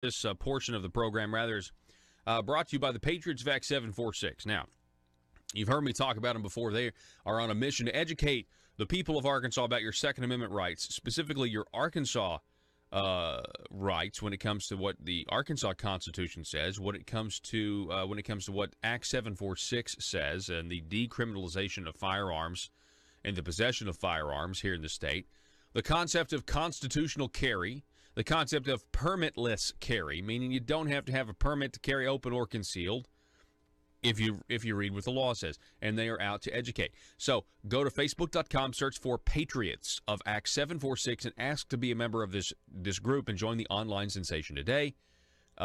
This portion of the program, rather, is brought to you by the Patriots VAC 746. Now, you've heard me talk about them before. They are on a mission to educate the people of Arkansas about your Second Amendment rights, specifically your Arkansas rights when it comes to what the Arkansas Constitution says, when it comes to what Act 746 says, and the decriminalization of firearms and the possession of firearms here in the state, the concept of constitutional carry, the concept of permitless carry, meaning you don't have to have a permit to carry open or concealed if you read what the law says, and they are out to educate. So go to facebook.com, search for Patriots of Act 746, and ask to be a member of this group and join the online sensation today.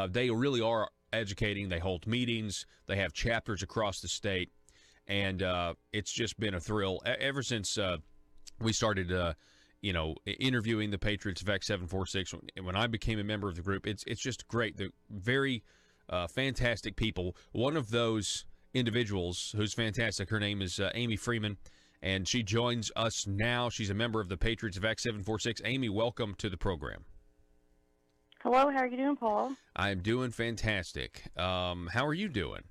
They really are educating. They hold meetings. They have chapters across the state, and it's just been a thrill ever since we started interviewing the Patriots VAC 746. When I became a member of the group, it's just great. They're very fantastic people. One of those individuals who's fantastic, her name is Amy Freeman, and she joins us now. She's a member of the Patriots VAC 746. Amy, welcome to the program. Hello, how are you doing, Paul? I'm doing fantastic. How are you doing?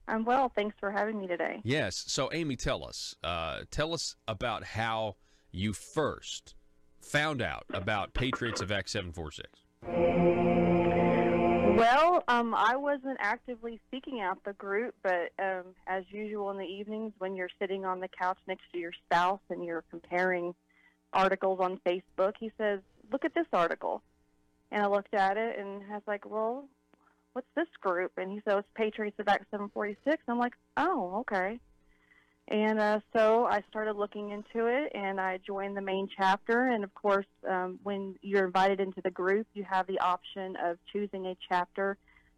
I'm well. Thanks for having me today. Yes. So, Amy, tell us about how you first found out about Patriots of Act 746. Well, I wasn't actively seeking out the group, but as usual in the evenings when you're sitting on the couch next to your spouse and you're comparing articles on Facebook, he says, look at this article. And I looked at it and I was like, well, what's this group? And he said, it's Patriots of Act 746. And I'm like, oh, okay. And so I started looking into it, and I joined the main chapter. And, of course, when you're invited into the group, you have the option of choosing a chapter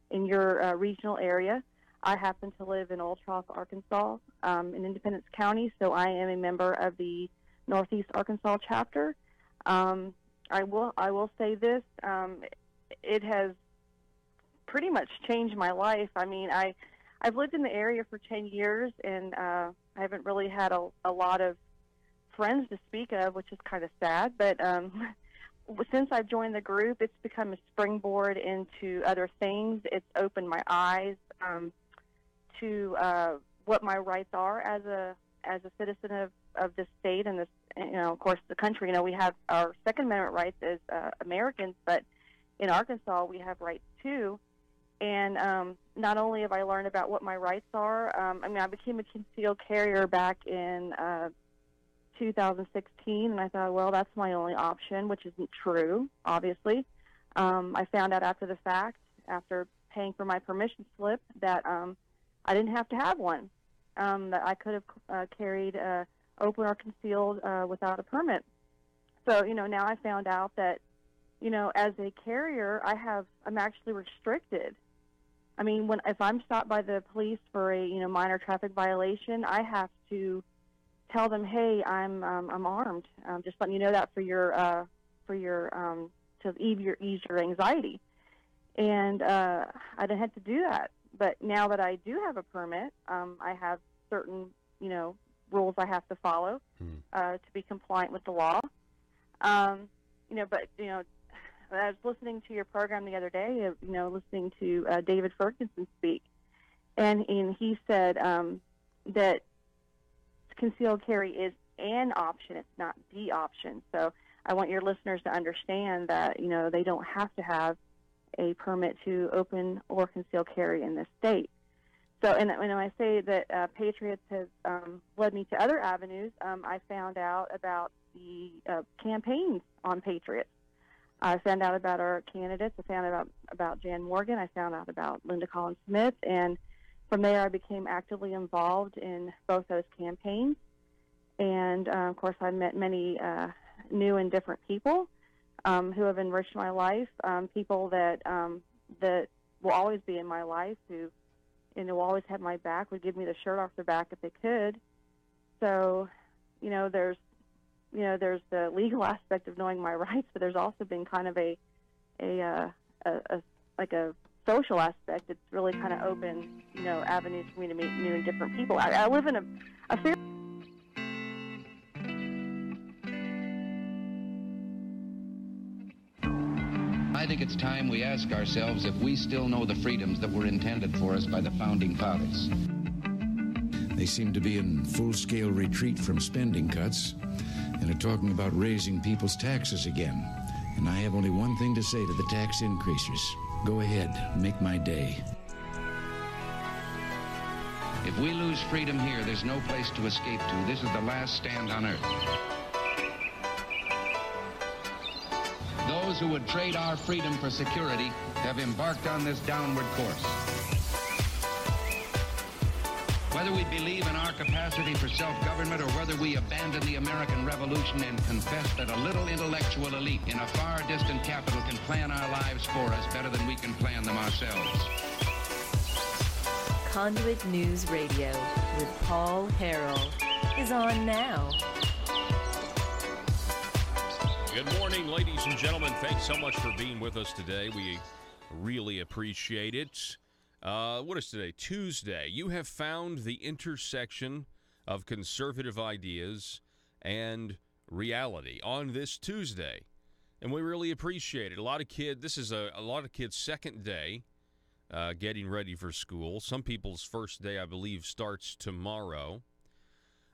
in your regional area. I happen to live in Old Trough, Arkansas, in Independence County, so I am a member of the Northeast Arkansas chapter. I will say this, it has pretty much changed my life. I mean, I've lived in the area for 10 years, and I haven't really had a lot of friends to speak of, which is kind of sad. But since I've joined the group, it's become a springboard into other things. It's opened my eyes to what my rights are as a citizen of this state and this, of course, the country. We have our Second Amendment rights as Americans, but in Arkansas we have rights too. And not only have I learned about what my rights are, I became a concealed carrier back in 2016, and I thought, well, that's my only option, which isn't true, obviously. I found out after the fact, after paying for my permission slip, that I didn't have to have one, that I could have carried open or concealed without a permit. So, now I found out that, as a carrier, I'm actually restricted. I mean, if I'm stopped by the police for a minor traffic violation, I have to tell them, hey, I'm armed. Just letting you know that for your to ease your anxiety. And I didn't have to do that. But now that I do have a permit, I have certain rules I have to follow to be compliant with the law. I was listening to your program the other day, listening to David Ferguson speak, and he said that concealed carry is an option, it's not the option. So I want your listeners to understand that, they don't have to have a permit to open or conceal carry in this state. So, and when I say that Patriots has led me to other avenues, I found out about the campaigns on Patriots. I found out about our candidates. I found out about Jan Morgan. I found out about Linda Collins Smith. And from there, I became actively involved in both those campaigns. And, of course, I met many new and different people who have enriched my life, people that will always be in my life, who will always have my back, would give me the shirt off their back if they could. So, there's the legal aspect of knowing my rights, but there's also been kind of a social aspect. It's really kind of opened, avenues for me to meet new and different people. I live in a fair. I think it's time we ask ourselves if we still know the freedoms that were intended for us by the Founding Fathers. They seem to be in full-scale retreat from spending cuts and are talking about raising people's taxes again. And I have only one thing to say to the tax increasers. Go ahead, make my day. If we lose freedom here, there's no place to escape to. This is the last stand on earth. Those who would trade our freedom for security have embarked on this downward course. Whether we believe in our capacity for self-government or whether we abandon the American Revolution and confess that a little intellectual elite in a far distant capital can plan our lives for us better than we can plan them ourselves. Conduit News Radio with Paul Harrell is on now. Good morning, ladies and gentlemen. Thanks so much for being with us today. We really appreciate it. What is today? Tuesday. You have found the intersection of conservative ideas and reality on this Tuesday, and we really appreciate it. This is a lot of kids' second day getting ready for school. Some people's first day, I believe, starts tomorrow.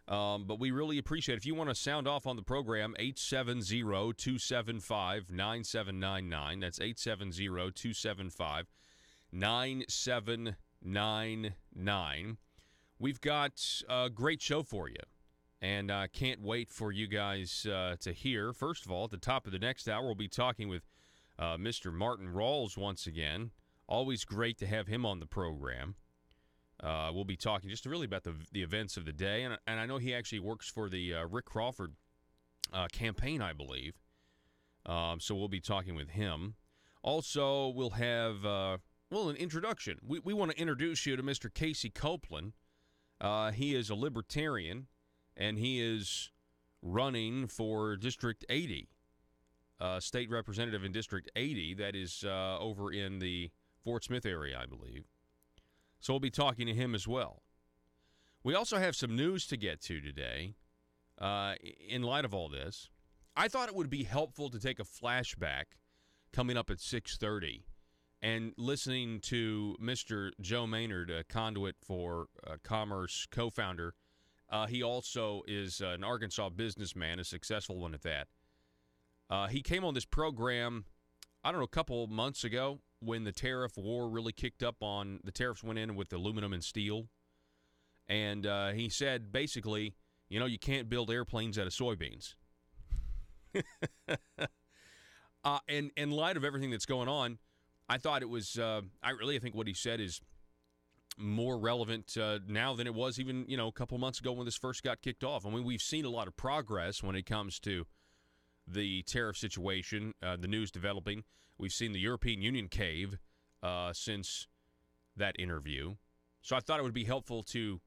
But we really appreciate it. If you want to sound off on the program, 870-275-9799. That's 870-275-9799. We've got a great show for you, and I can't wait for you guys to hear. First of all, at the top of the next hour, we'll be talking with Mr. Martin Rawls once again. Always great to have him on the program. We'll be talking just really about the events of the day, and I know he actually works for the Rick Crawford campaign, I believe. So we'll be talking with him. Also, we'll have an introduction. We want to introduce you to Mr. Casey Copeland. He is a libertarian, and he is running for District 80, state representative in District 80. That is over in the Fort Smith area, I believe. So we'll be talking to him as well. We also have some news to get to today. In light of all this, I thought it would be helpful to take a flashback coming up at 6:30 and listening to Mr. Joe Maynard, a Conduit for Commerce co-founder. He also is an Arkansas businessman, a successful one at that. He came on this program, I don't know, a couple months ago, when the tariff war really kicked up on, the tariffs went in with aluminum and steel. And he said, basically, you can't build airplanes out of soybeans. And in light of everything that's going on, I thought it was, I think what he said is more relevant now than it was even, a couple months ago when this first got kicked off. I mean, we've seen a lot of progress when it comes to the tariff situation, the news developing. We've seen the European Union cave since that interview. So I thought it would be helpful to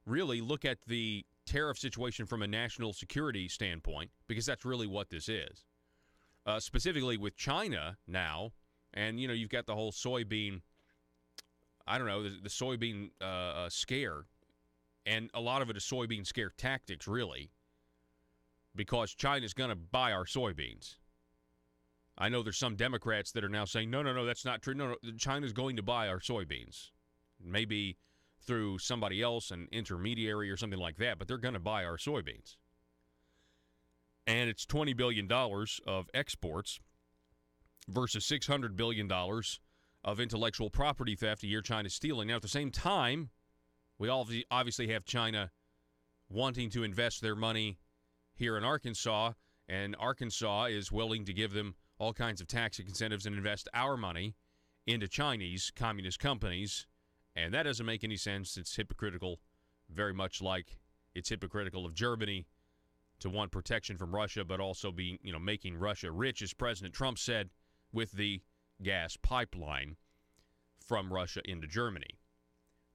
really look at the tariff situation from a national security standpoint, because that's really what this is. Specifically with China now, and, you've got the whole soybean, the soybean scare, and a lot of it is soybean scare tactics, really, because China's going to buy our soybeans. I know there's some Democrats that are now saying, no, that's not true. No, China's going to buy our soybeans. Maybe through somebody else, an intermediary or something like that, but they're going to buy our soybeans. And it's $20 billion of exports versus $600 billion of intellectual property theft a year China's stealing. Now, at the same time, we obviously have China wanting to invest their money here in Arkansas, and Arkansas is willing to give them all kinds of tax incentives and invest our money into Chinese communist companies, and that doesn't make any sense. It's hypocritical, very much like it's hypocritical of Germany to want protection from Russia, but also being, making Russia rich, as President Trump said, with the gas pipeline from Russia into Germany.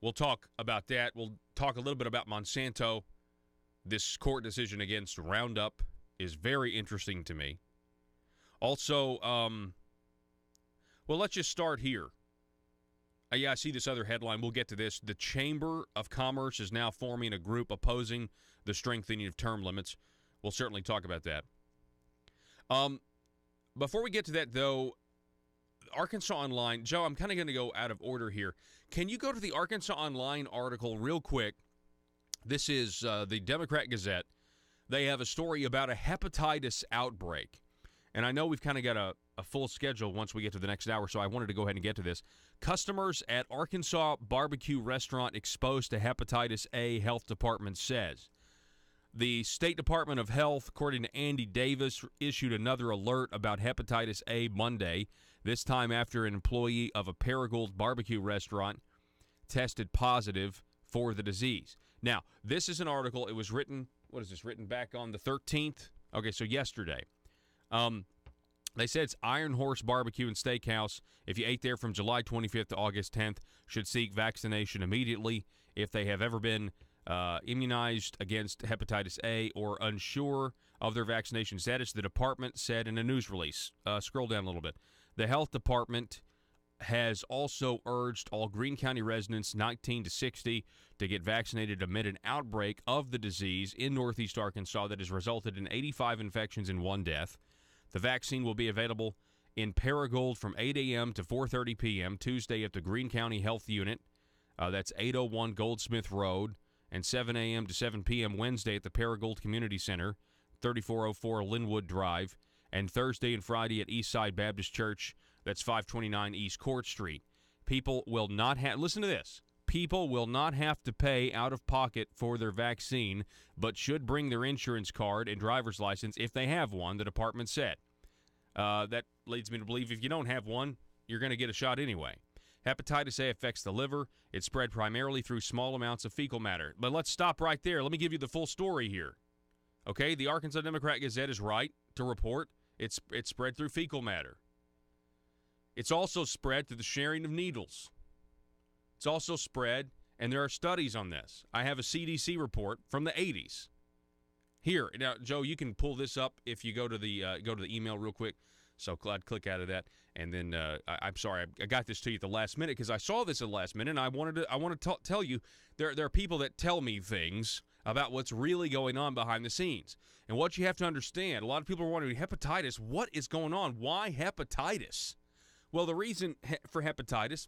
We'll talk about that. We'll talk a little bit about Monsanto. This court decision against Roundup is very interesting to me. Also, let's just start here. I see this other headline. We'll get to this. The Chamber of Commerce is now forming a group opposing the strengthening of term limits. We'll certainly talk about that. Before we get to that, though, Arkansas Online, Joe, I'm kind of going to go out of order here. Can you go to the Arkansas Online article real quick? This is the Democrat Gazette. They have a story about a hepatitis outbreak. And I know we've kind of got a full schedule once we get to the next hour, so I wanted to go ahead and get to this. Customers at Arkansas barbecue restaurant exposed to hepatitis A, health department says. The State Department of Health, according to Andy Davis, issued another alert about hepatitis A Monday, this time after an employee of a Paragould barbecue restaurant tested positive for the disease. Now, this is an article. It was written, written back on the 13th? Okay, so yesterday. They said it's Iron Horse Barbecue and Steakhouse. If you ate there from July 25th to August 10th, should seek vaccination immediately. If they have ever been immunized against hepatitis A or unsure of their vaccination status, the department said in a news release. Scroll down a little bit. The health department has also urged all Greene County residents 19 to 60 to get vaccinated amid an outbreak of the disease in northeast Arkansas that has resulted in 85 infections and 1 death. The vaccine will be available in Paragould from 8 a.m. to 4:30 p.m. Tuesday at the Greene County Health Unit. That's 801 Goldsmith Road. And 7 a.m. to 7 p.m. Wednesday at the Paragould Community Center, 3404 Linwood Drive. And Thursday and Friday at Eastside Baptist Church. That's 529 East Court Street. People will not have, listen to this, people will not have to pay out of pocket for their vaccine, but should bring their insurance card and driver's license if they have one, the department said. That leads me to believe if you don't have one, you're going to get a shot anyway. Hepatitis A affects the liver. It's spread primarily through small amounts of fecal matter. But let's stop right there. Let me give you the full story here. Okay, the Arkansas Democrat Gazette is right to report it's spread through fecal matter. It's also spread through the sharing of needles. It's also spread, and there are studies on this. I have a CDC report from the 80s. Here, now, Joe, you can pull this up if you go to the email real quick. So I'd click out of that, and then I'm sorry, I got this to you at the last minute because I saw this at the last minute, and I want to tell you there are people that tell me things about what's really going on behind the scenes. And what you have to understand, a lot of people are wondering, hepatitis, what is going on? Why hepatitis? Well, the reason for hepatitis,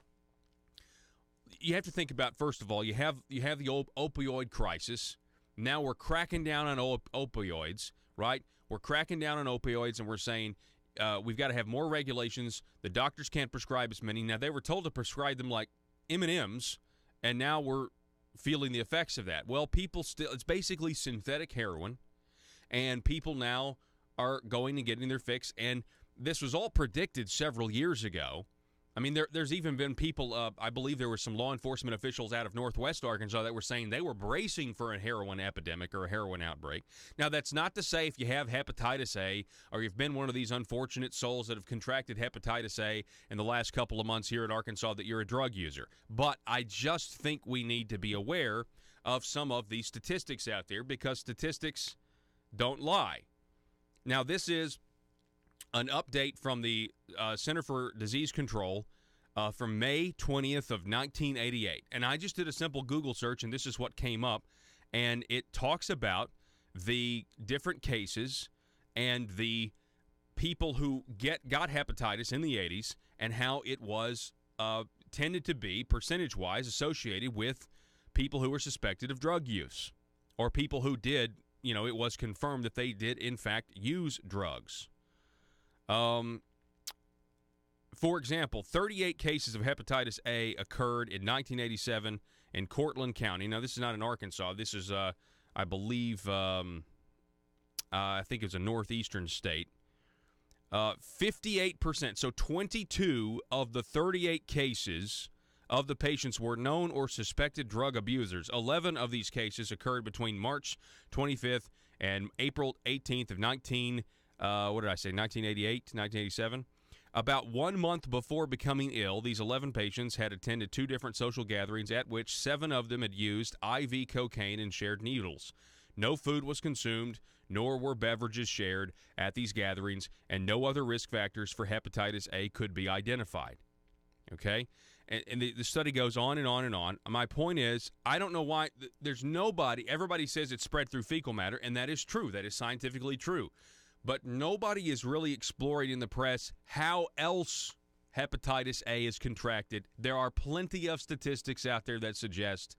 you have to think about, first of all, you have the opioid crisis. Now we're cracking down on opioids, right? We're cracking down on opioids, and we're saying, we've got to have more regulations. The doctors can't prescribe as many. Now, they were told to prescribe them like M&Ms, and now we're feeling the effects of that. Well, people still, it's basically synthetic heroin, and people now are going and getting their fix, and this was all predicted several years ago. I mean, there's even been people, I believe there were some law enforcement officials out of northwest Arkansas that were saying they were bracing for a heroin epidemic or a heroin outbreak. Now, that's not to say if you have hepatitis A or you've been one of these unfortunate souls that have contracted hepatitis A in the last couple of months here in Arkansas that you're a drug user. But I just think we need to be aware of some of these statistics out there because statistics don't lie. Now, this is an update from the Center for Disease Control from May 20th of 1988. And I just did a simple Google search, and this is what came up. And it talks about the different cases and the people who got hepatitis in the 80s and how it was tended to be, percentage-wise, associated with people who were suspected of drug use or people who did, it was confirmed that they did, in fact, use drugs. For example, 38 cases of hepatitis A occurred in 1987 in Cortland County. Now, this is not in Arkansas. This is, I believe, I think it's a northeastern state. 58%, so 22 of the 38 cases of the patients were known or suspected drug abusers. 11 of these cases occurred between March 25th and April 18th of 1988, 1987. About 1 month before becoming ill, these 11 patients had attended 2 different social gatherings at which 7 of them had used IV cocaine and shared needles. No food was consumed, nor were beverages shared at these gatherings, and no other risk factors for hepatitis A could be identified. Okay? And the study goes on and on and on. My point is, I don't know why there's nobody, everybody says it's spread through fecal matter, and that is true. That is scientifically true. But nobody is really exploring in the press how else hepatitis A is contracted. There are plenty of statistics out there that suggest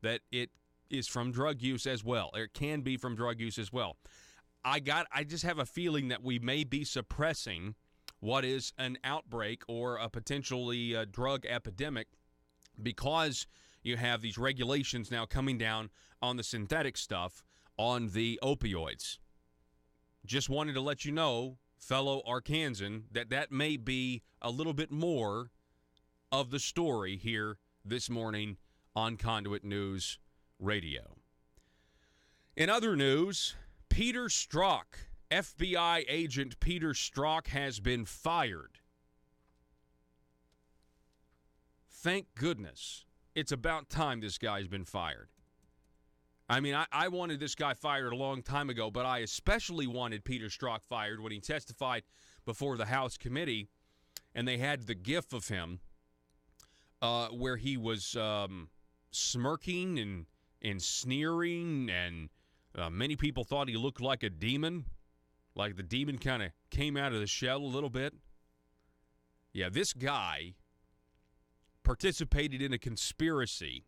that it is from drug use as well. It can be from drug use as well. I just have a feeling that we may be suppressing what is an outbreak or a potentially drug epidemic because you have these regulations now coming down on the synthetic stuff, on the opioids. Just wanted to let you know, fellow Arkansan, that may be a little bit more of the story here this morning on Conduit News Radio. In other news, Peter Strzok, FBI agent Peter Strzok, has been fired. Thank goodness. It's about time this guy's been fired. I mean, I wanted this guy fired a long time ago, but I especially wanted Peter Strzok fired when he testified before the House committee, and they had the gif of him where he was smirking and sneering, and many people thought he looked like a demon, like the demon kind of came out of the shell a little bit. Yeah, this guy participated in a conspiracy.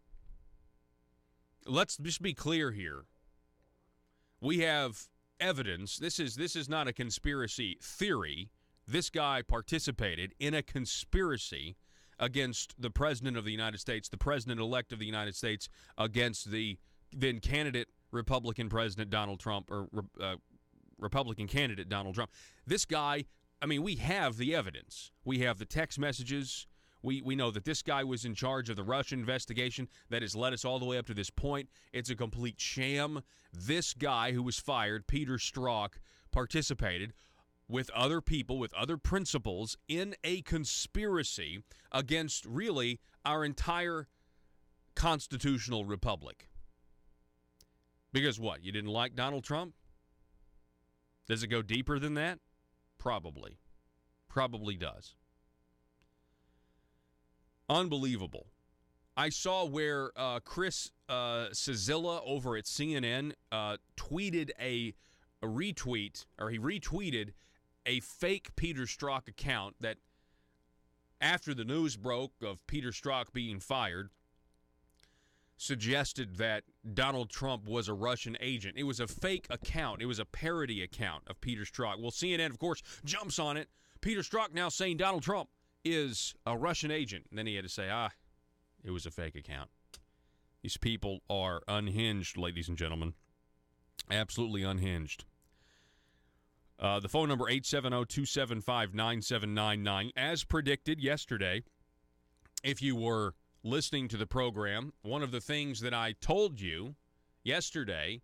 Let's just be clear here. We have evidence. This is not a conspiracy theory. This guy participated in a conspiracy against the President of the United States, the President-elect of the United States, against the then candidate Republican President Donald Trump, or Republican candidate Donald Trump. This guy, I mean, we have the evidence. We have the text messages. We know that this guy was in charge of the Russia investigation that has led us all the way up to this point. It's a complete sham. This guy who was fired, Peter Strzok, participated with other people, with other principals, in a conspiracy against really our entire constitutional republic. Because what? You didn't like Donald Trump? Does it go deeper than that? Probably. Probably does. Unbelievable. I saw where Chris Cizilla over at CNN tweeted a retweet, or he retweeted a fake Peter Strzok account that, after the news broke of Peter Strzok being fired, suggested that Donald Trump was a Russian agent. It was a fake account. It was a parody account of Peter Strzok. Well, CNN, of course, jumps on it. Peter Strzok now saying Donald Trump is a Russian agent. And then he had to say, it was a fake account. These people are unhinged, ladies and gentlemen. Absolutely unhinged. The phone number, 870-275-9799. As predicted yesterday, if you were listening to the program, one of the things that I told you yesterday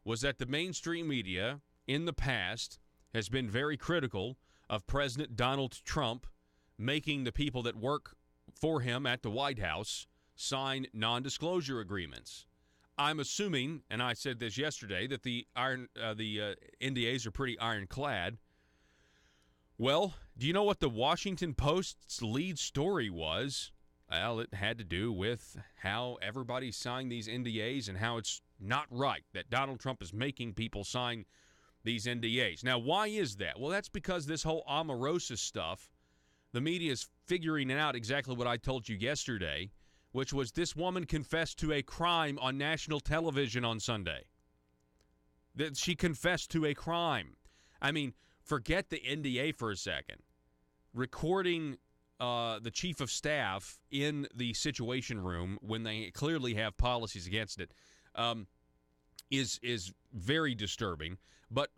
was that the mainstream media in the past has been very critical of President Donald Trump making the people that work for him at the White House sign non-disclosure agreements. I'm assuming, and I said this yesterday, that the NDAs are pretty ironclad. Well, do you know what the Washington Post's lead story was? Well, it had to do with how everybody signed these NDAs and how it's not right that Donald Trump is making people sign these NDAs. Now, why is that? Well, that's because this whole Omarosa stuff, the media is figuring out exactly what I told you yesterday, which was this woman confessed to a crime on national television on Sunday. That she confessed to a crime. I mean, forget the NDA for a second. Recording the chief of staff in the Situation Room when they clearly have policies against it is very disturbing. But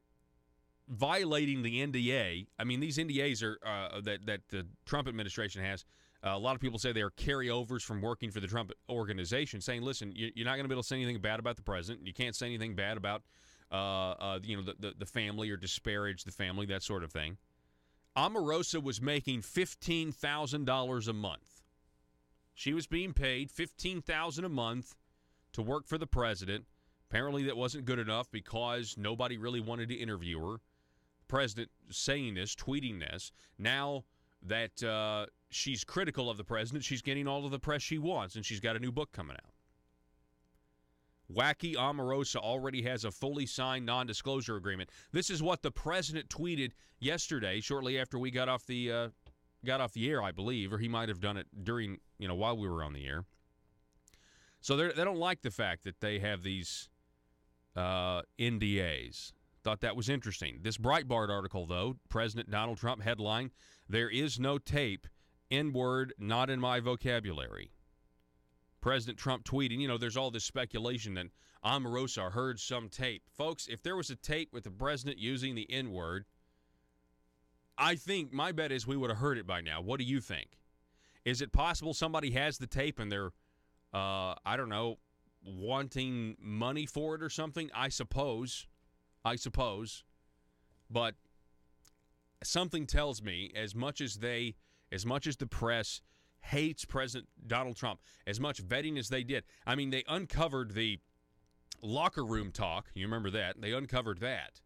violating the NDA, I mean, these NDAs are that the Trump administration has. A lot of people say they are carryovers from working for the Trump organization, saying, listen, you're not going to be able to say anything bad about the president. You can't say anything bad about the family or disparage the family, that sort of thing. Omarosa was making $15,000 a month. She was being paid $15,000 a month to work for the president. Apparently that wasn't good enough because nobody really wanted to interview her. The president saying this, tweeting this. Now that she's critical of the president, she's getting all of the press she wants, and she's got a new book coming out. Wacky Omarosa already has a fully signed non-disclosure agreement. This is what the president tweeted yesterday, shortly after we got off the got off the air, I believe, or he might have done it during, while we were on the air. So they don't like the fact that they have these NDAs. Thought that was interesting. This Breitbart article, though, President Donald Trump headline, "There is no tape, N-word not in my vocabulary." President Trump tweeting, there's all this speculation that Omarosa heard some tape. Folks, if there was a tape with the president using the N-word, I think my bet is we would have heard it by now. What do you think? Is it possible somebody has the tape and they're, I don't know, wanting money for it or something? I suppose. But something tells me as much as the press hates President Donald Trump, as much vetting as they did. I mean, they uncovered the locker room talk. You remember that? They uncovered that.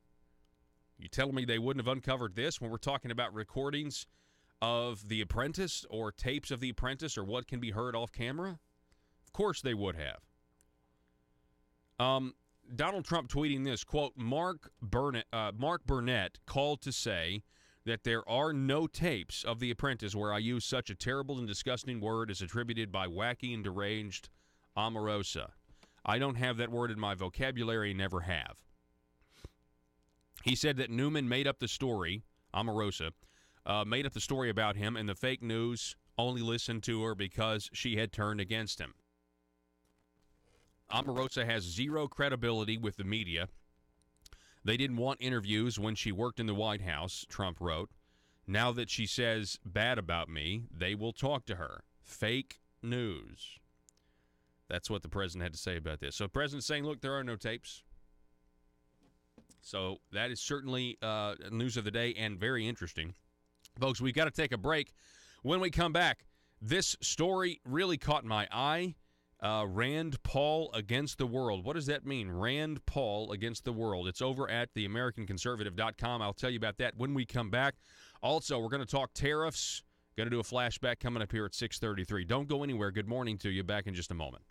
You telling me they wouldn't have uncovered this when we're talking about recordings of The Apprentice or tapes of The Apprentice or what can be heard off camera? Of course they would have. Donald Trump tweeting this, quote, Mark Burnett called to say that there are no tapes of The Apprentice where I use such a terrible and disgusting word as attributed by wacky and deranged Omarosa. I don't have that word in my vocabulary, never have. He said that Newman made up the story, Omarosa, made up the story about him, and the fake news only listened to her because she had turned against him. Omarosa has zero credibility with the media. They didn't want interviews when she worked in the White House, Trump wrote. Now that she says bad about me, they will talk to her. Fake news. That's what the president had to say about this. So the president's saying, look, there are no tapes. So that is certainly news of the day and very interesting. Folks, we've got to take a break. When we come back, this story really caught my eye. Rand Paul against the world. What does that mean? Rand Paul against the world. It's over at theamericanconservative.com. I'll tell you about that when we come back. Also, we're going to talk tariffs. Going to do a flashback coming up here at 6:33. Don't go anywhere. Good morning to you. Back in just a moment.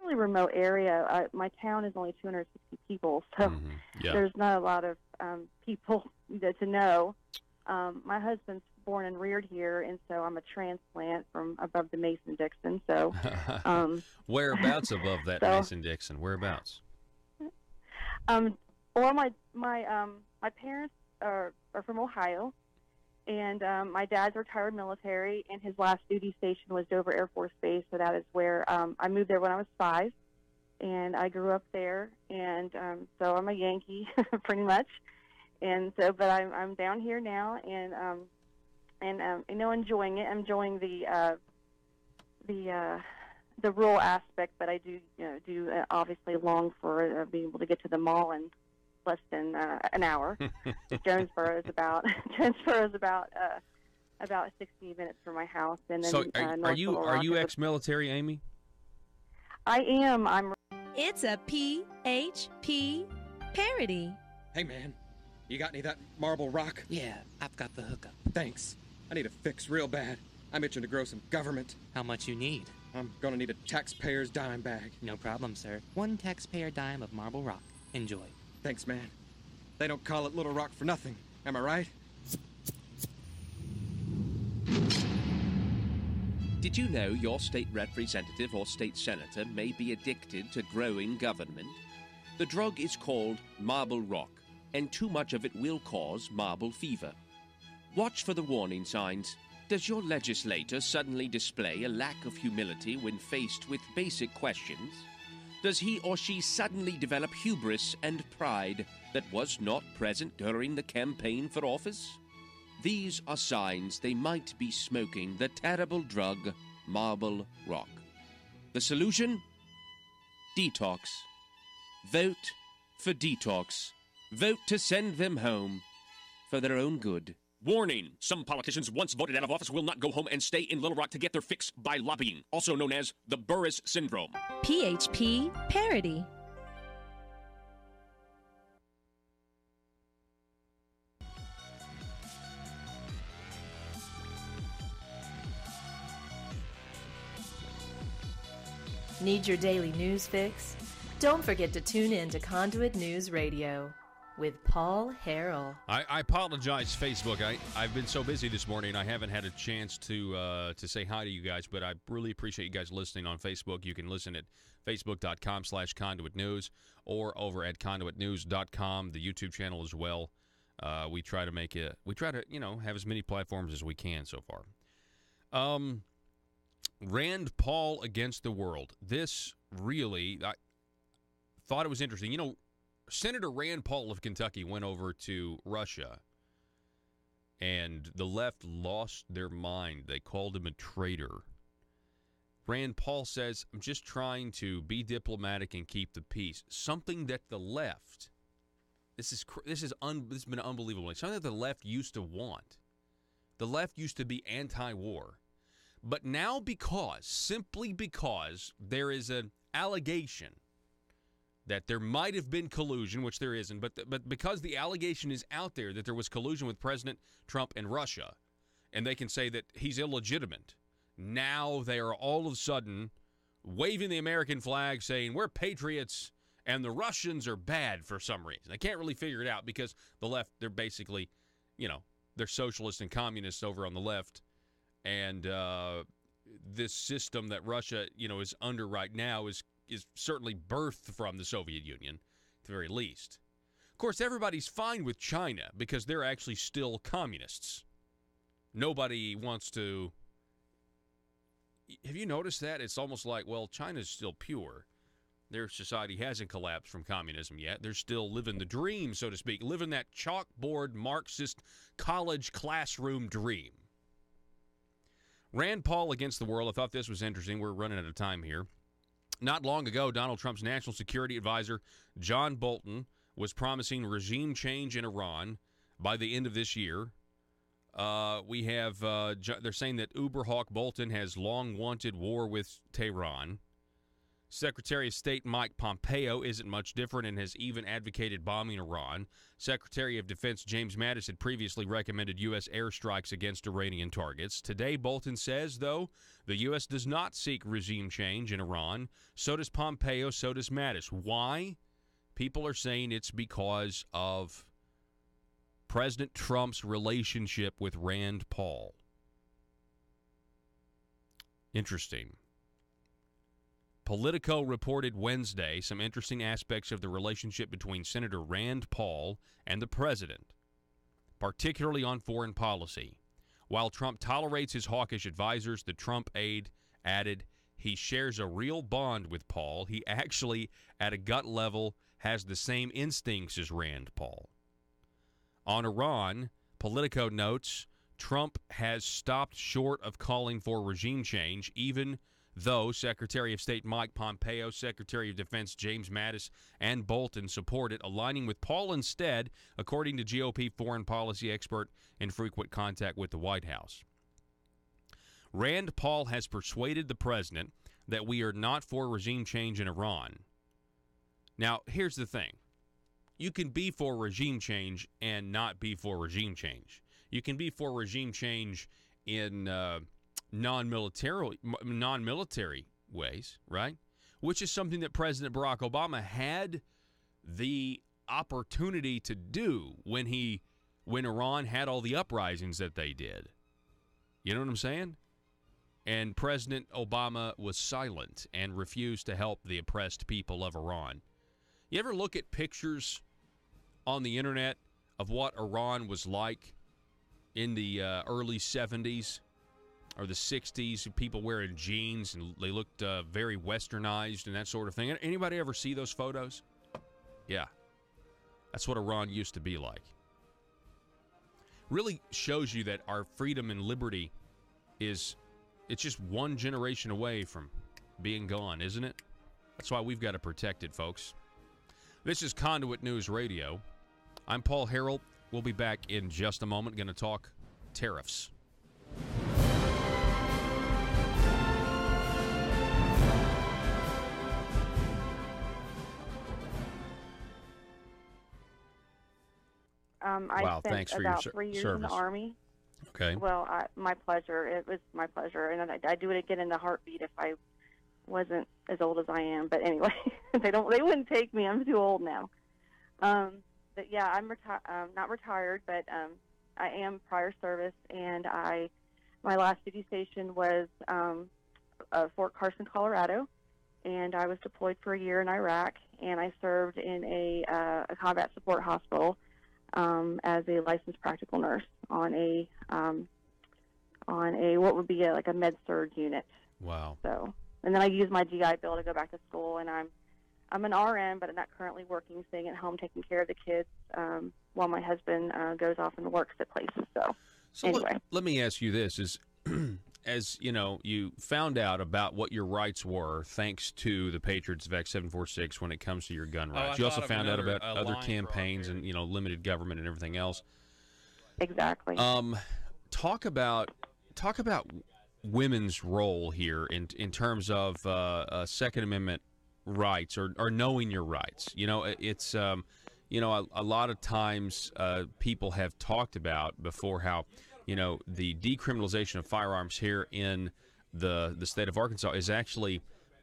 Really remote area. My town is only 260 people, so there's not a lot of people to know. My husband's born and reared here, and so I'm a transplant from above the Mason-Dixon. So, whereabouts above that Mason-Dixon? Whereabouts? Well, my parents are from Ohio, and my dad's retired military, and his last duty station was Dover Air Force Base. So that is where I moved there when I was 5, and I grew up there, and so I'm a Yankee, pretty much. And so, but I'm down here now, and enjoying it. I'm enjoying the rural aspect, but I do obviously long for being able to get to the mall in less than an hour. Jonesboro is about 60 minutes from my house, and then so are you ex-military, Amy? I am. It's a PHP parody. Hey man, you got any of that marble rock? Yeah, I've got the hookup. Thanks. I need a fix real bad. I'm itching to grow some government. How much you need? I'm gonna need a taxpayer's dime bag. No problem, sir. 1 taxpayer dime of marble rock. Enjoy. Thanks, man. They don't call it Little Rock for nothing. Am I right? Did you know your state representative or state senator may be addicted to growing government? The drug is called marble rock, and too much of it will cause marble fever. Watch for the warning signs. Does your legislator suddenly display a lack of humility when faced with basic questions? Does he or she suddenly develop hubris and pride that was not present during the campaign for office? These are signs they might be smoking the terrible drug, marble rock. The solution? Detox. Vote for detox. Vote to send them home for their own good. Warning! Some politicians once voted out of office will not go home and stay in Little Rock to get their fix by lobbying, also known as the Burris Syndrome. PHP parody. Need your daily news fix? Don't forget to tune in to Conduit News Radio with Paul Harrell. I apologize, Facebook. I've been so busy this morning, I haven't had a chance to say hi to you guys, but I really appreciate you guys listening on Facebook. You can listen at facebook.com/Conduit News or over at conduitnews.com, the YouTube channel as well. We try to have as many platforms as we can so far. Rand Paul against the world. This really, I thought it was interesting. You know, Senator Rand Paul of Kentucky went over to Russia, and the left lost their mind. They called him a traitor. Rand Paul says, I'm just trying to be diplomatic and keep the peace. Something that the left, this has been unbelievable. Something that the left used to want. The left used to be anti-war. But now simply because there is an allegation that there might have been collusion, which there isn't, but because the allegation is out there that there was collusion with President Trump and Russia, and they can say that he's illegitimate, now they are all of a sudden waving the American flag saying we're patriots and the Russians are bad for some reason. I can't really figure it out because the left, they're basically, they're socialists and communists over on the left. And this system that Russia, is under right now is certainly birthed from the Soviet Union, at the very least. Of course, everybody's fine with China because they're actually still communists. Nobody wants to... Have you noticed that? It's almost like, well, China's still pure. Their society hasn't collapsed from communism yet. They're still living the dream, so to speak, living that chalkboard Marxist college classroom dream. Rand Paul against the world. I thought this was interesting. We're running out of time here. Not long ago, Donald Trump's national security advisor, John Bolton, was promising regime change in Iran by the end of this year. They're saying that Uberhawk Bolton has long wanted war with Tehran. Secretary of State Mike Pompeo isn't much different and has even advocated bombing Iran. Secretary of Defense James Mattis had previously recommended U.S. airstrikes against Iranian targets. Today, Bolton says, though, the U.S. does not seek regime change in Iran. So does Pompeo, so does Mattis. Why? People are saying it's because of President Trump's relationship with Rand Paul. Interesting. Politico reported Wednesday some interesting aspects of the relationship between Senator Rand Paul and the president, particularly on foreign policy. While Trump tolerates his hawkish advisors, the Trump aide added he shares a real bond with Paul. He actually, at a gut level, has the same instincts as Rand Paul. On Iran, Politico notes Trump has stopped short of calling for regime change, even though Secretary of State Mike Pompeo, Secretary of Defense James Mattis, and Bolton support it, aligning with Paul instead, according to GOP foreign policy expert in frequent contact with the White House. Rand Paul has persuaded the president that we are not for regime change in Iran. Now, here's the thing. You can be for regime change and not be for regime change. You can be for regime change in non-military ways, right? Which is something that President Barack Obama had the opportunity to do when Iran had all the uprisings that they did. You know what I'm saying? And President Obama was silent and refused to help the oppressed people of Iran. You ever look at pictures on the internet of what Iran was like in the early 70s? Or the 60s, people wearing jeans, and they looked very westernized and that sort of thing. Anybody ever see those photos? Yeah. That's what Iran used to be like. Really shows you that our freedom and liberty it's just one generation away from being gone, isn't it? That's why we've got to protect it, folks. This is Conduit News Radio. I'm Paul Harrell. We'll be back in just a moment. Going to talk tariffs. I spent about 3 years in the Army. Okay. Well, my pleasure. It was my pleasure, and I do it again in a heartbeat if I wasn't as old as I am. But anyway, they wouldn't take me. I'm too old now. But yeah, I'm not retired, but I am prior service, and my last duty station was Fort Carson, Colorado, and I was deployed for a year in Iraq, and I served in a combat support hospital as a licensed practical nurse on a what would be like a med-surg unit. Wow. So, and then I used my GI Bill to go back to school, and I'm an RN, but I'm not currently working, staying at home taking care of the kids while my husband goes off and works at places. So anyway. Let me ask you this: is as you know, you found out about what your rights were thanks to the Patriots Vac 746 when it comes to your gun rights. You also found out about other campaigns and limited government and everything else. Exactly. Talk about women's role here in terms of Second Amendment rights or knowing your rights. It's a lot of times people have talked about before how the decriminalization of firearms here in the state of Arkansas is actually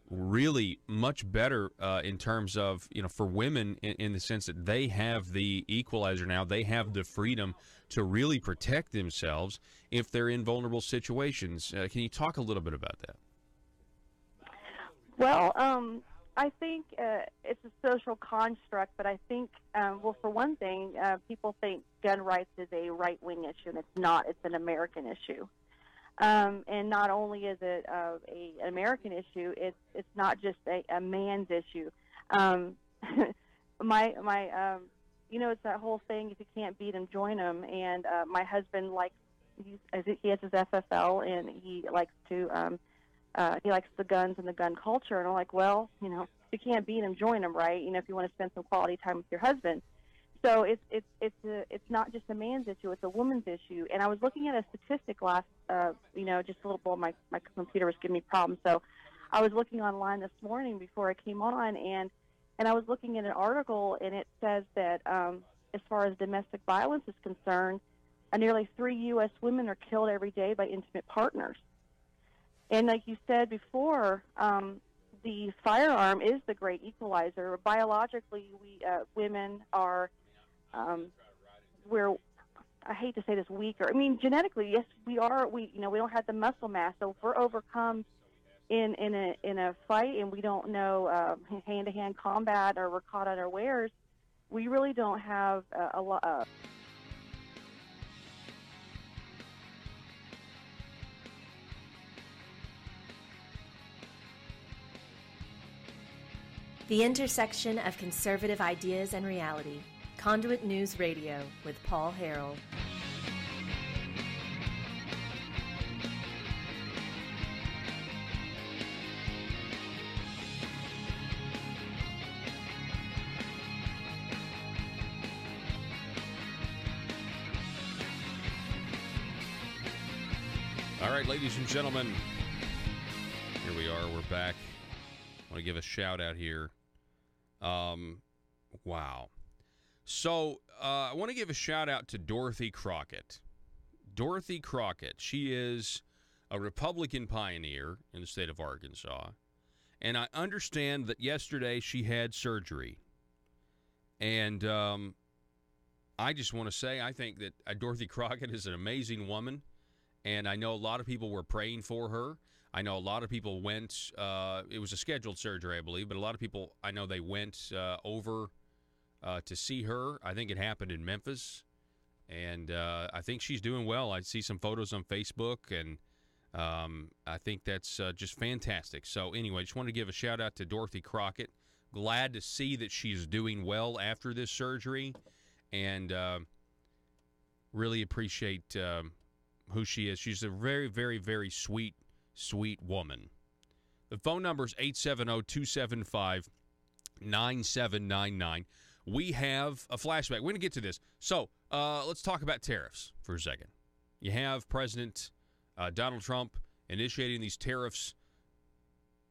really much better in terms of for women in the sense that they have the equalizer now. They have the freedom to really protect themselves if they're in vulnerable situations. Can you talk a little bit about that? Well, I think it's a social construct, but I think, for one thing, people think gun rights is a right-wing issue, and it's not. It's an American issue. And not only is it an American issue, it's not just a man's issue. It's that whole thing, if you can't beat them, join them. And my husband he has his FFL, and he likes the guns and the gun culture. And I'm like, well, if you can't beat them, join them, right? If you want to spend some quality time with your husband. So it's not just a man's issue; it's a woman's issue. And I was looking at a statistic last, just a little bit. My computer was giving me problems, so I was looking online this morning before I came on, and I was looking at an article, and it says that as far as domestic violence is concerned, nearly 3 U.S. women are killed every day by intimate partners. And like you said before, the firearm is the great equalizer. Biologically, women are, I hate to say this, weaker. I mean, genetically, yes, we are. We don't have the muscle mass. So if we're overcome in a fight and we don't know hand-to-hand combat, or we're caught unawares, we really don't have a lot. The intersection of conservative ideas and reality. Conduit News Radio with Paul Harrell. All right, ladies and gentlemen, here we are. We're back. I want to give a shout out here. Wow. So I want to give a shout out to Dorothy Crockett. Dorothy Crockett. She is a Republican pioneer in the state of Arkansas. And I understand that yesterday she had surgery. And I just want to say I think that Dorothy Crockett is an amazing woman. And I know a lot of people were praying for her. I know a lot of people went, it was a scheduled surgery, I believe, but a lot of people, I know they went over to see her. I think it happened in Memphis, and I think she's doing well. I see some photos on Facebook, and I think that's just fantastic. So anyway, just wanted to give a shout-out to Dorothy Crockett. Glad to see that she's doing well after this surgery, and really appreciate who she is. She's a very, very, very sweet woman. The phone number is 870-275-9799. We have a flashback. We're going to get to this. So let's talk about tariffs for a second. You have President Donald Trump initiating these tariffs.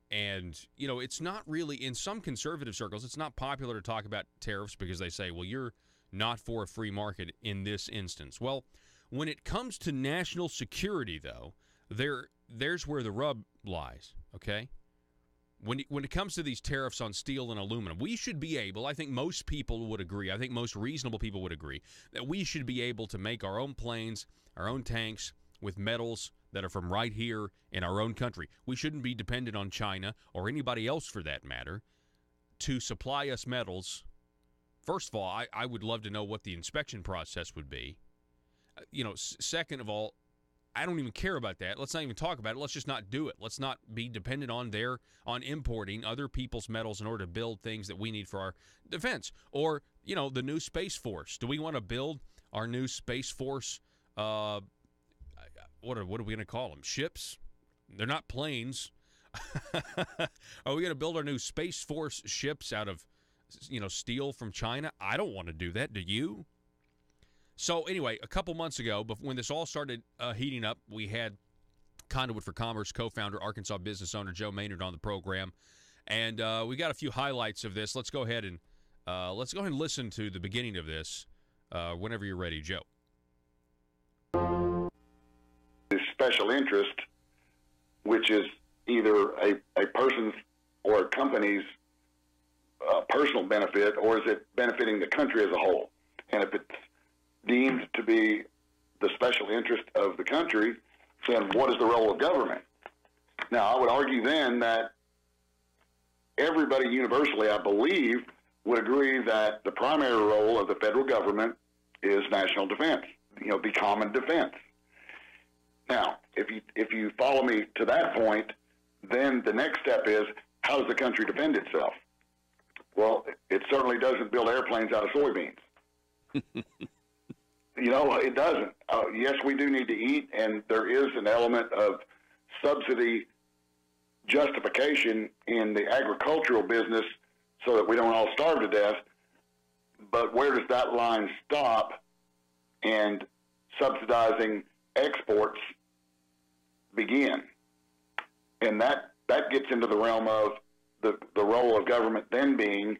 And, it's not really, in some conservative circles, it's not popular to talk about tariffs because they say, well, you're not for a free market in this instance. Well, when it comes to national security, though, there's where the rub lies, okay? when it comes to these tariffs on steel and aluminum, we should be able, I think most people would agree, I think most reasonable people would agree, that we should be able to make our own planes, our own tanks with metals that are from right here in our own country. We shouldn't be dependent on China or anybody else for that matter to supply us metals. First of all, I would love to know what the inspection process would be. Second of all, I don't even care about that. Let's not even talk about it. Let's just not do it. Let's not be dependent on importing other people's metals in order to build things that we need for our defense. Or, the new Space Force. Do we want to build our new Space Force, what are we going to call them? Ships? They're not planes. Are we going to build our new Space Force ships out of, steel from China? I don't want to do that. Do you? So anyway, a couple months ago, when this all started heating up, we had Conduit for Commerce co-founder, Arkansas business owner Joe Maynard on the program, and we got a few highlights of this. Let's go ahead and listen to the beginning of this whenever you're ready, Joe. The special interest, which is either a person's or a company's personal benefit, or is it benefiting the country as a whole? And if it's deemed to be the special interest of the country, then what is the role of government? Now, I would argue then that everybody universally, I believe, would agree that the primary role of the federal government is national defense, the common defense. Now, if you follow me to that point, then the next step is, how does the country defend itself? Well, it certainly doesn't build airplanes out of soybeans. It doesn't. Yes, we do need to eat, and there is an element of subsidy justification in the agricultural business so that we don't all starve to death. But where does that line stop and subsidizing exports begin? And that gets into the realm of the role of government then being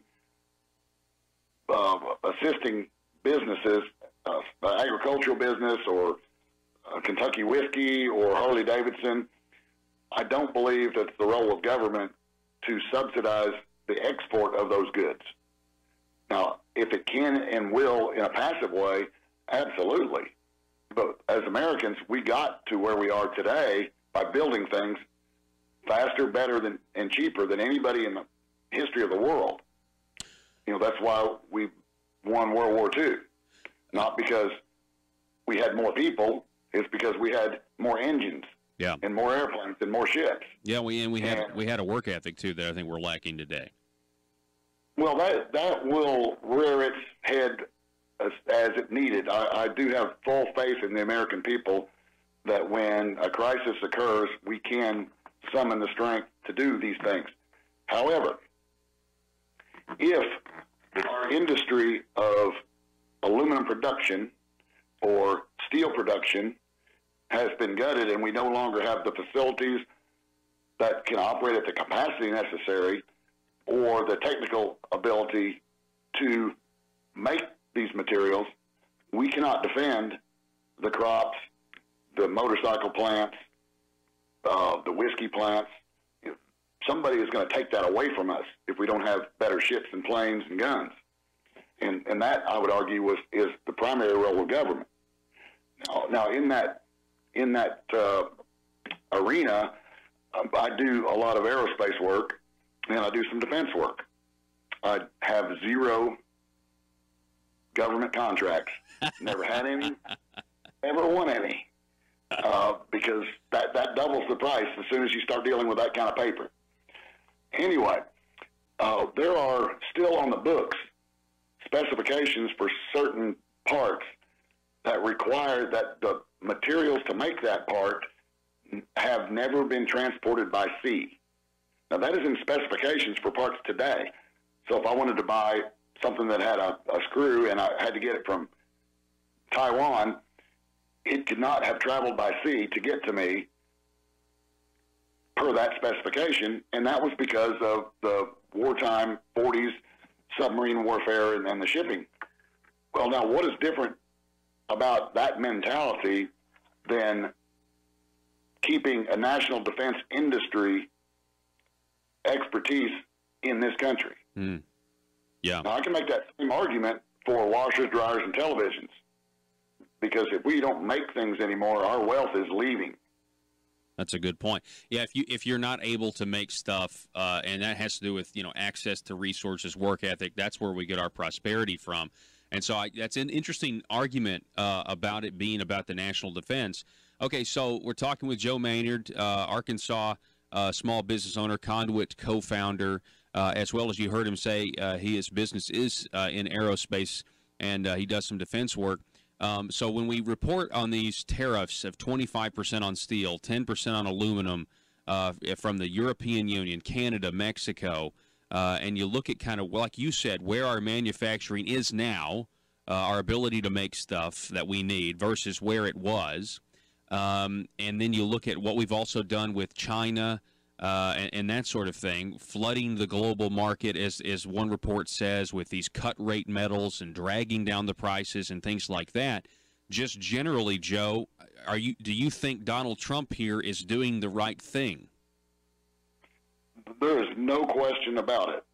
assisting businesses, agricultural business or Kentucky whiskey or Harley Davidson. I don't believe that's the role of government to subsidize the export of those goods. Now, if it can and will in a passive way, absolutely. But as Americans, we got to where we are today by building things faster, better, and cheaper than anybody in the history of the world. That's why we won World War II. Not because we had more people, it's because we had more engines, and more airplanes and more ships. Yeah, we had a work ethic too that I think we're lacking today. Well, that will rear its head as it needed. I do have full faith in the American people that when a crisis occurs, we can summon the strength to do these things. However, if our industry of aluminum production or steel production has been gutted and we no longer have the facilities that can operate at the capacity necessary or the technical ability to make these materials, we cannot defend the crops, the motorcycle plants, the whiskey plants. Somebody is going to take that away from us if we don't have better ships and planes and guns. And that, I would argue, is the primary role of government. Now in that arena, I do a lot of aerospace work, and I do some defense work. I have 0 government contracts. Never had any, ever won any, because that doubles the price as soon as you start dealing with that kind of paper. Anyway, there are still on the books specifications for certain parts that require that the materials to make that part have never been transported by sea. Now, that is in specifications for parts today. So if I wanted to buy something that had a screw and I had to get it from Taiwan, it could not have traveled by sea to get to me per that specification, and that was because of the wartime 40s submarine warfare and the shipping. Well, now, what is different about that mentality than keeping a national defense industry expertise in this country. Yeah. Now, I can make that same argument for washers, dryers, and televisions, because if we don't make things anymore, our wealth is leaving. That's a good point. Yeah, if you're not able to make stuff, and that has to do with access to resources, work ethic, that's where we get our prosperity from. And so that's an interesting argument about it being about the national defense. Okay, so we're talking with Joe Maynard, Arkansas small business owner, Conduit co-founder, as well as you heard him say, his business is in aerospace, and he does some defense work. So when we report on these tariffs of 25% on steel, 10% on aluminum from the European Union, Canada, Mexico, and you look at kind of, like you said, where our manufacturing is now, our ability to make stuff that we need versus where it was, and then you look at what we've also done with China and that sort of thing, flooding the global market, as one report says, with these cut-rate metals and dragging down the prices and things like that. Just generally, Joe, do you think Donald Trump here is doing the right thing? There is no question about it.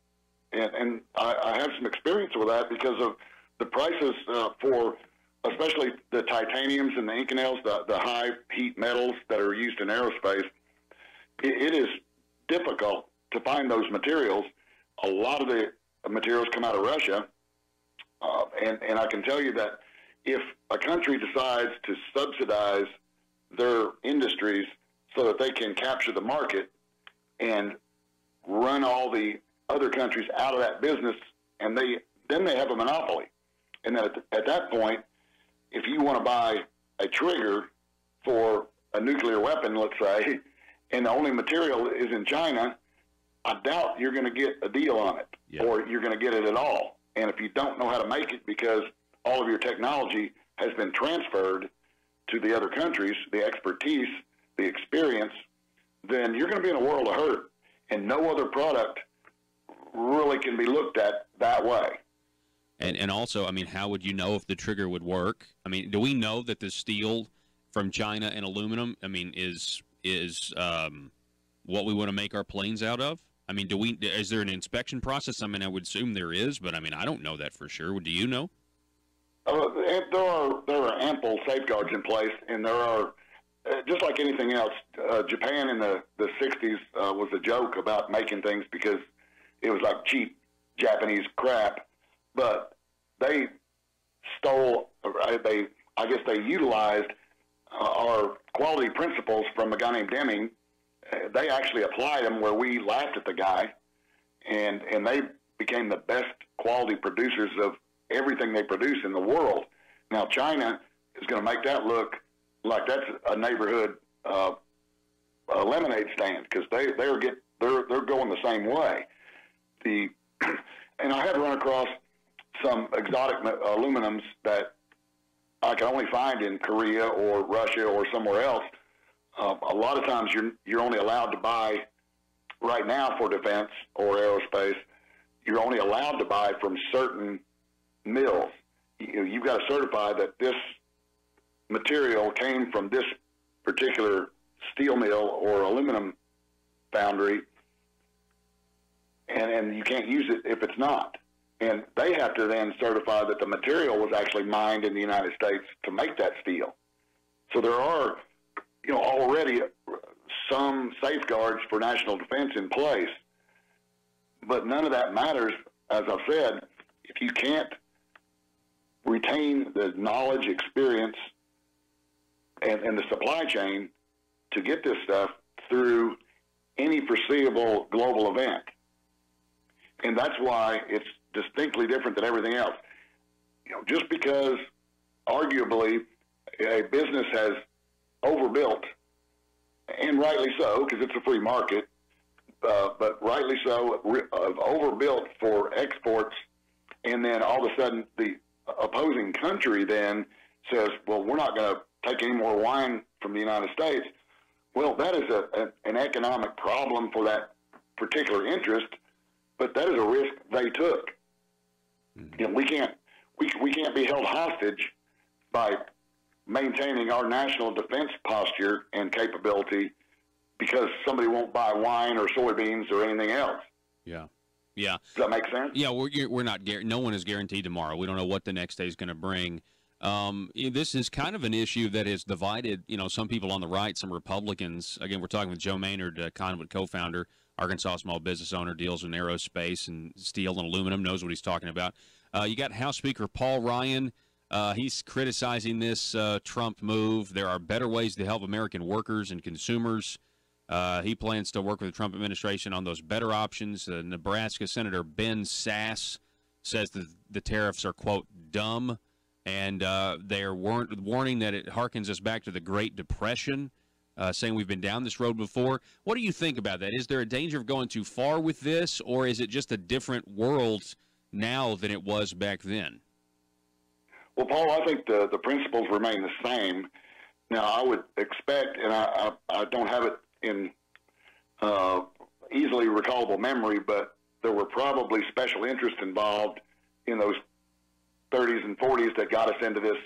And I have some experience with that because of the prices for especially the titaniums and the Inconels, the high heat metals that are used in aerospace. It is difficult to find those materials. A lot of the materials come out of Russia. And I can tell you that if a country decides to subsidize their industries so that they can capture the market and run all the other countries out of that business, and then they have a monopoly. And then at that point, if you want to buy a trigger for a nuclear weapon, let's say, and the only material is in China, I doubt you're going to get a deal on it, or you're going to get it at all. And if you don't know how to make it because all of your technology has been transferred to the other countries, the expertise, the experience, then you're going to be in a world of hurt. And no other product really can be looked at that way. And also, I mean, how would you know if the trigger would work? I mean, do we know that the steel from China and aluminum, I mean, is what we want to make our planes out of? I mean, is there an inspection process? I mean, I would assume there is, but I mean, I don't know that for sure. Do you know? There are ample safeguards in place, and there are, just like anything else, Japan in the 60s was a joke about making things because it was like cheap Japanese crap, but they stole, I guess they utilized our quality principles from a guy named Deming. They actually applied them where we laughed at the guy, and they became the best quality producers of everything they produce in the world. Now China is going to make that look like that's a neighborhood lemonade stand because they're going the same way. And I have run across some exotic aluminums that I can only find in Korea or Russia or somewhere else. A lot of times you're only allowed to buy right now for defense or aerospace. You're only allowed to buy from certain mills. You've got to certify that this material came from this particular steel mill or aluminum foundry, and you can't use it if it's not. And they have to then certify that the material was actually mined in the United States to make that steel. So there are, already some safeguards for national defense in place, but none of that matters, as I've said, if you can't retain the knowledge, experience, and the supply chain to get this stuff through any foreseeable global event. And that's why it's distinctly different than everything else. Just because arguably a business has overbuilt, and rightly so, because it's a free market, but rightly so, overbuilt for exports, and then all of a sudden the opposing country then says, well, we're not going to take any more wine from the United States. Well, that is an economic problem for that particular interest, but that is a risk they took. We can't be held hostage by maintaining our national defense posture and capability because somebody won't buy wine or soybeans or anything else. Yeah. Does that make sense? Yeah, we're not. No one is guaranteed tomorrow. We don't know what the next day is going to bring. This is kind of an issue that has divided, some people on the right, some Republicans. Again, we're talking with Joe Maynard, Conduit co-founder, Arkansas small business owner, deals in aerospace and steel and aluminum, knows what he's talking about. You got House Speaker Paul Ryan. He's criticizing this Trump move. There are better ways to help American workers and consumers. He plans to work with the Trump administration on those better options. Nebraska Senator Ben Sass says that the tariffs are, quote, dumb, and they are warning that it harkens us back to the Great Depression, saying we've been down this road before. What do you think about that? Is there a danger of going too far with this, or is it just a different world now than it was back then? Well, Paul, I think the principles remain the same. Now, I would expect, and I don't have it in easily recallable memory, but there were probably special interests involved in those 30s and 40s that got us into this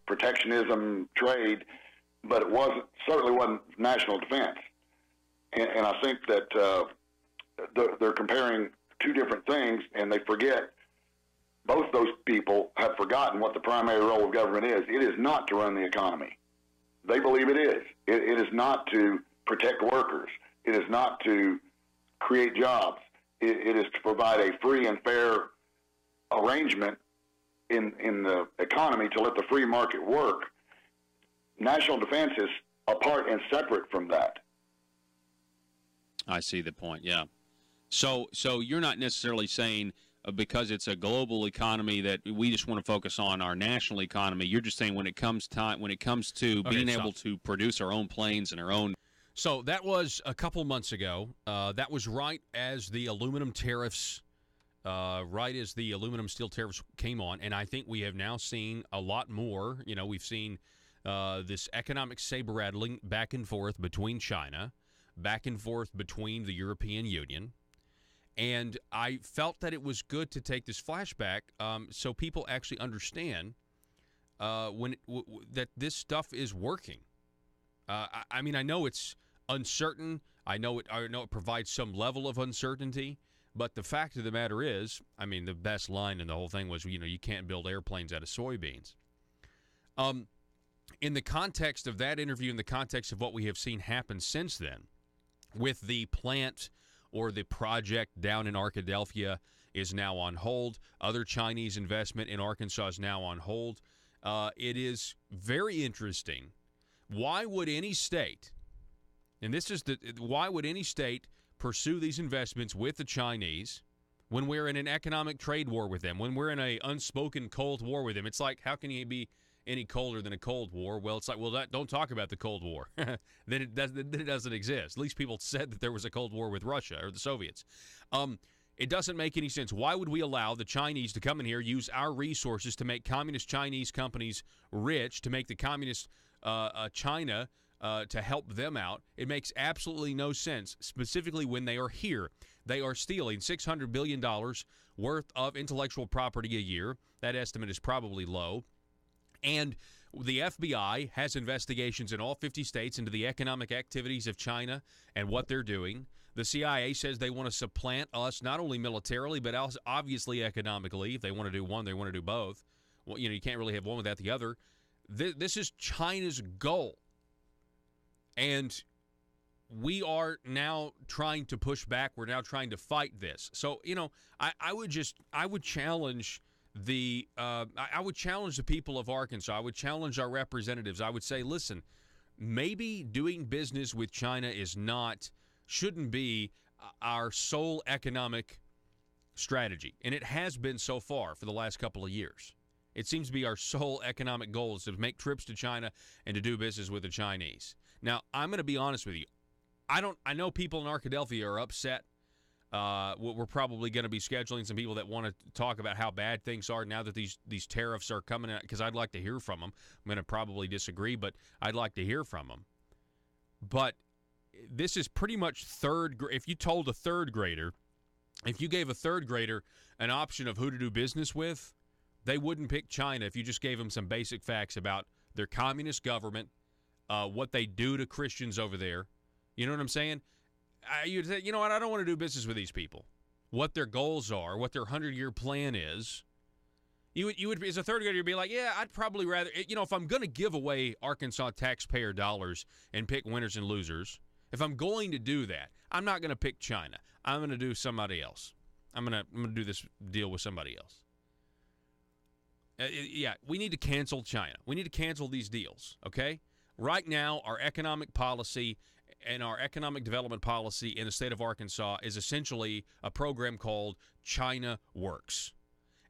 protectionism trade, but it certainly wasn't national defense. And I think that they're comparing two different things, and they forget. Both those people have forgotten what the primary role of government is. It is not to run the economy. They believe it is. It is not to protect workers. It is not to create jobs. It is to provide a free and fair arrangement in the economy to let the free market work. National defense is apart and separate from that. I see the point, yeah. So you're not necessarily saying because it's a global economy that we just want to focus on our national economy. You're just saying when it comes to being able to produce our own planes and our own. So that was a couple months ago. That was right as the aluminum tariffs, steel tariffs came on, and I think we have now seen a lot more. We've seen this economic saber rattling back and forth between China, back and forth between the European Union. And I felt that it was good to take this flashback so people actually understand that this stuff is working. I know it's uncertain. I know it provides some level of uncertainty. But the fact of the matter is, the best line in the whole thing was, you can't build airplanes out of soybeans. In the context of that interview, in the context of what we have seen happen since then, with the plant or the project down in Arkadelphia is now on hold. Other Chinese investment in Arkansas is now on hold. It is very interesting. Why would any state, why would any state pursue these investments with the Chinese when we're in an economic trade war with them, when we're in an unspoken Cold War with them? It's like, how can you be any colder than a Cold War? Well, it's like, don't talk about the Cold War. then it doesn't exist. At least people said that there was a Cold War with Russia or the Soviets. It doesn't make any sense. Why would we allow the Chinese to come in here, use our resources to make communist Chinese companies rich, to make the communist China to help them out? It makes absolutely no sense, specifically when they are here. They are stealing $600 billion worth of intellectual property a year. That estimate is probably low. And the FBI has investigations in all 50 states into the economic activities of China and what they're doing. The CIA says they want to supplant us not only militarily but also obviously economically. If they want to do one, they want to do both. Well, you can't really have one without the other. This is China's goal. And we are now trying to push back. We're now trying to fight this. So, I would challenge I would challenge the people of Arkansas. I would challenge our representatives. I would say, listen, maybe doing business with China shouldn't be our sole economic strategy. And it has been so far for the last couple of years. It seems to be our sole economic goal is to make trips to China and to do business with the Chinese. Now, I'm going to be honest with you. I know people in Arkadelphia are upset. We're probably going to be scheduling some people that want to talk about how bad things are now that these tariffs are coming out, because I'd like to hear from them. I'm going to probably disagree, but I'd like to hear from them. But this is pretty much if you told a third grader, if you gave a third grader an option of who to do business with, they wouldn't pick China if you just gave them some basic facts about their communist government, what they do to Christians over there, You know what I'm saying? You'd say, you know what, I don't want to do business with these people. What their goals are, what their 100-year plan is. You would, as a third grader, you'd be like, yeah, I'd probably rather, if I'm going to give away Arkansas taxpayer dollars and pick winners and losers, if I'm going to do that, I'm not going to pick China. I'm going to do somebody else. I'm going to do this deal with somebody else. We need to cancel China. We need to cancel these deals, okay? Right now, our economic policy and our economic development policy in the state of Arkansas is essentially a program called China Works.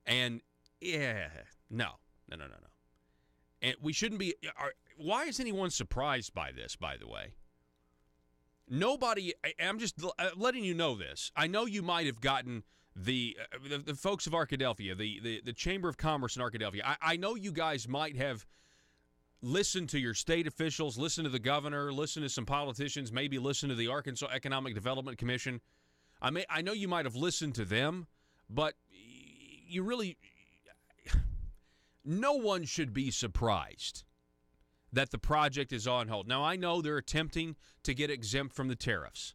And, no. And we shouldn't be why is anyone surprised by this, by the way? Nobody, I'm just letting you know this. I know you might have gotten the folks of Arkadelphia, the Chamber of Commerce in Arkadelphia. I know you guys might have listened to your state officials, listened to the governor, listened to some politicians, maybe listened to the Arkansas Economic Development Commission. I know you might have listened to them, but you really, no one should be surprised that the project is on hold. Now, I know they're attempting to get exempt from the tariffs.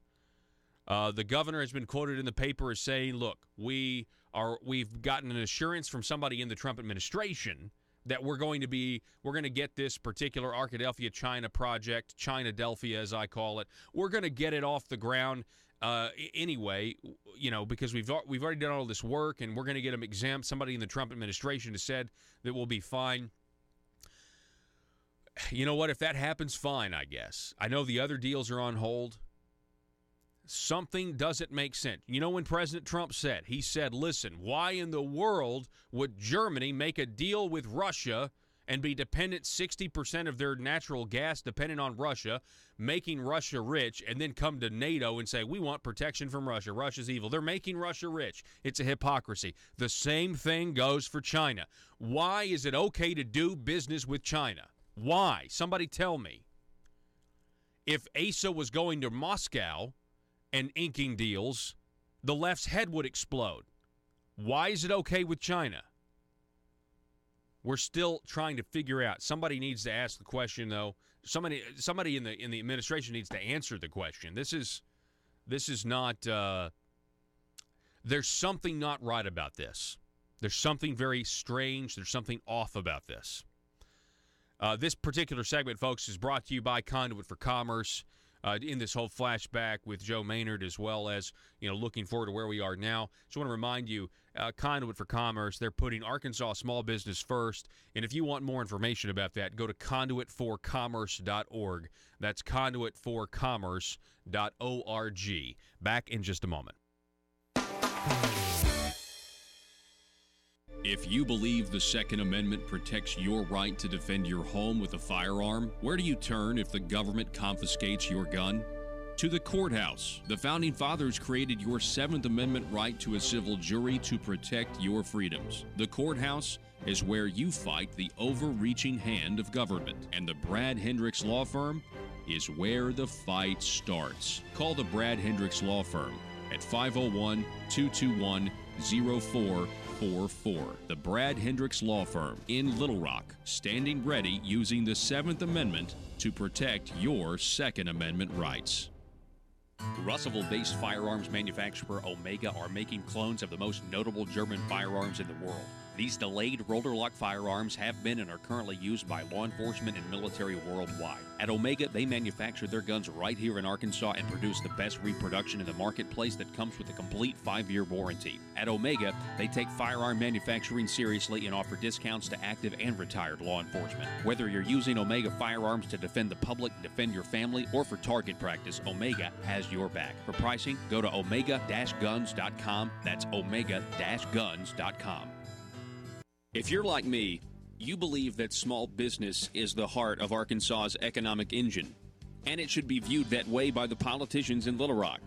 The governor has been quoted in the paper as saying, look, we've gotten an assurance from somebody in the Trump administration that we're going to get this particular Arkadelphia China project, Chinadelphia as I call it, we're going to get it off the ground anyway, because we've already done all this work and we're going to get them exempt. Somebody in the Trump administration has said that we'll be fine. You know what? If that happens, fine, I guess. I know the other deals are on hold. Something doesn't make sense. You know when President Trump said, he said, listen, why in the world would Germany make a deal with Russia and be dependent 60% of their natural gas dependent on Russia, making Russia rich, and then come to NATO and say, we want protection from Russia. Russia's evil. They're making Russia rich. It's a hypocrisy. The same thing goes for China. Why is it okay to do business with China? Why? Somebody tell me. If Asa was going to Moscow and inking deals, the left's head would explode. Why is it okay with China? We're still trying to figure out. Somebody needs to ask the question, though. Somebody in the administration needs to answer the question. This is not. There's something not right about this. There's something very strange. There's something off about this. This particular segment, folks, is brought to you by Conduit for Commerce. In this whole flashback with Joe Maynard, as well as looking forward to where we are now. Just want to remind you, Conduit for Commerce, they're putting Arkansas small business first. And if you want more information about that, go to conduitforcommerce.org. That's conduitforcommerce.org. Back in just a moment. If you believe the Second Amendment protects your right to defend your home with a firearm, where do you turn if the government confiscates your gun? To the courthouse. The Founding Fathers created your Seventh Amendment right to a civil jury to protect your freedoms. The courthouse is where you fight the overreaching hand of government. And the Brad Hendricks Law Firm is where the fight starts. Call the Brad Hendricks Law Firm at 501-221-0444. The Brad Hendricks Law Firm in Little Rock, standing ready using the Seventh Amendment to protect your Second Amendment rights. Russellville-based firearms manufacturer Omega are making clones of the most notable German firearms in the world. These delayed rotor lock firearms have been and are currently used by law enforcement and military worldwide. At Omega, they manufacture their guns right here in Arkansas and produce the best reproduction in the marketplace that comes with a complete 5-year warranty. At Omega, they take firearm manufacturing seriously and offer discounts to active and retired law enforcement. Whether you're using Omega firearms to defend the public, defend your family, or for target practice, Omega has your back. For pricing, go to omega-guns.com. That's omega-guns.com. If you're like me, you believe that small business is the heart of Arkansas's economic engine, and it should be viewed that way by the politicians in Little Rock.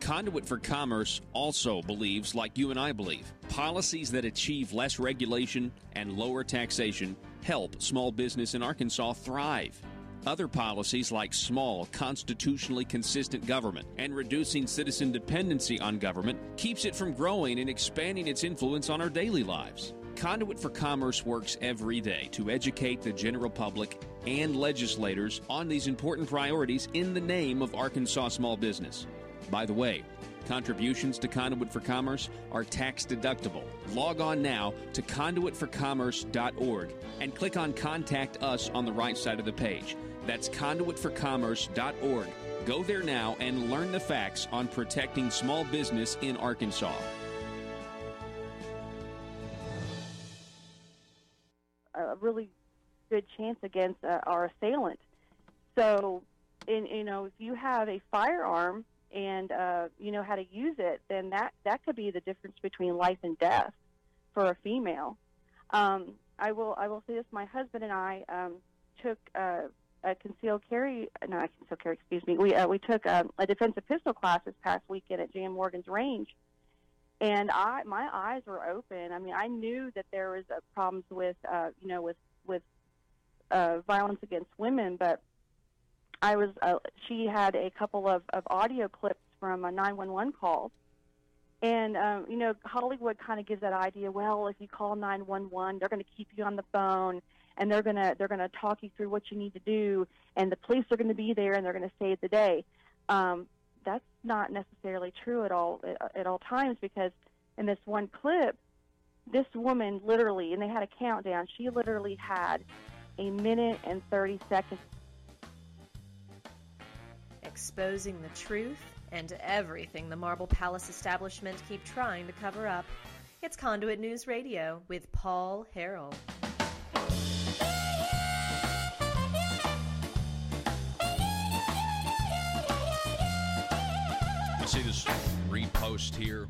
Conduit for Commerce also believes, like you and I believe, policies that achieve less regulation and lower taxation help small business in Arkansas thrive. Other policies like small, constitutionally consistent government and reducing citizen dependency on government keeps it from growing and expanding its influence on our daily lives. Conduit for Commerce works every day to educate the general public and legislators on these important priorities in the name of Arkansas small business. By the way, contributions to Conduit for Commerce are tax deductible. Log on now to conduitforcommerce.org and click on Contact Us on the right side of the page. That's conduitforcommerce.org. Go there now and learn the facts on protecting small business in Arkansas. A really good chance against our assailant. So, if you have a firearm and you know how to use it, then that could be the difference between life and death for a female. I will say this: my husband and I took a concealed carry. We took a defensive pistol class this past weekend at Jan Morgan's range, and my eyes were open. I mean, I knew that there was problems with violence against women, but she had a couple of audio clips from 911 calls. And, Hollywood kind of gives that idea, well, if you call 911, they're going to keep you on the phone, and they're going to talk you through what you need to do, and the police are going to be there, and they're going to save the day. That's not necessarily true at all times, because in this one clip, this woman literally, and they had a countdown, she literally had a minute and 30 seconds. Exposing the truth and everything the Marble Palace establishment keep trying to cover up. It's Conduit News Radio with Paul Harrell. I see this repost here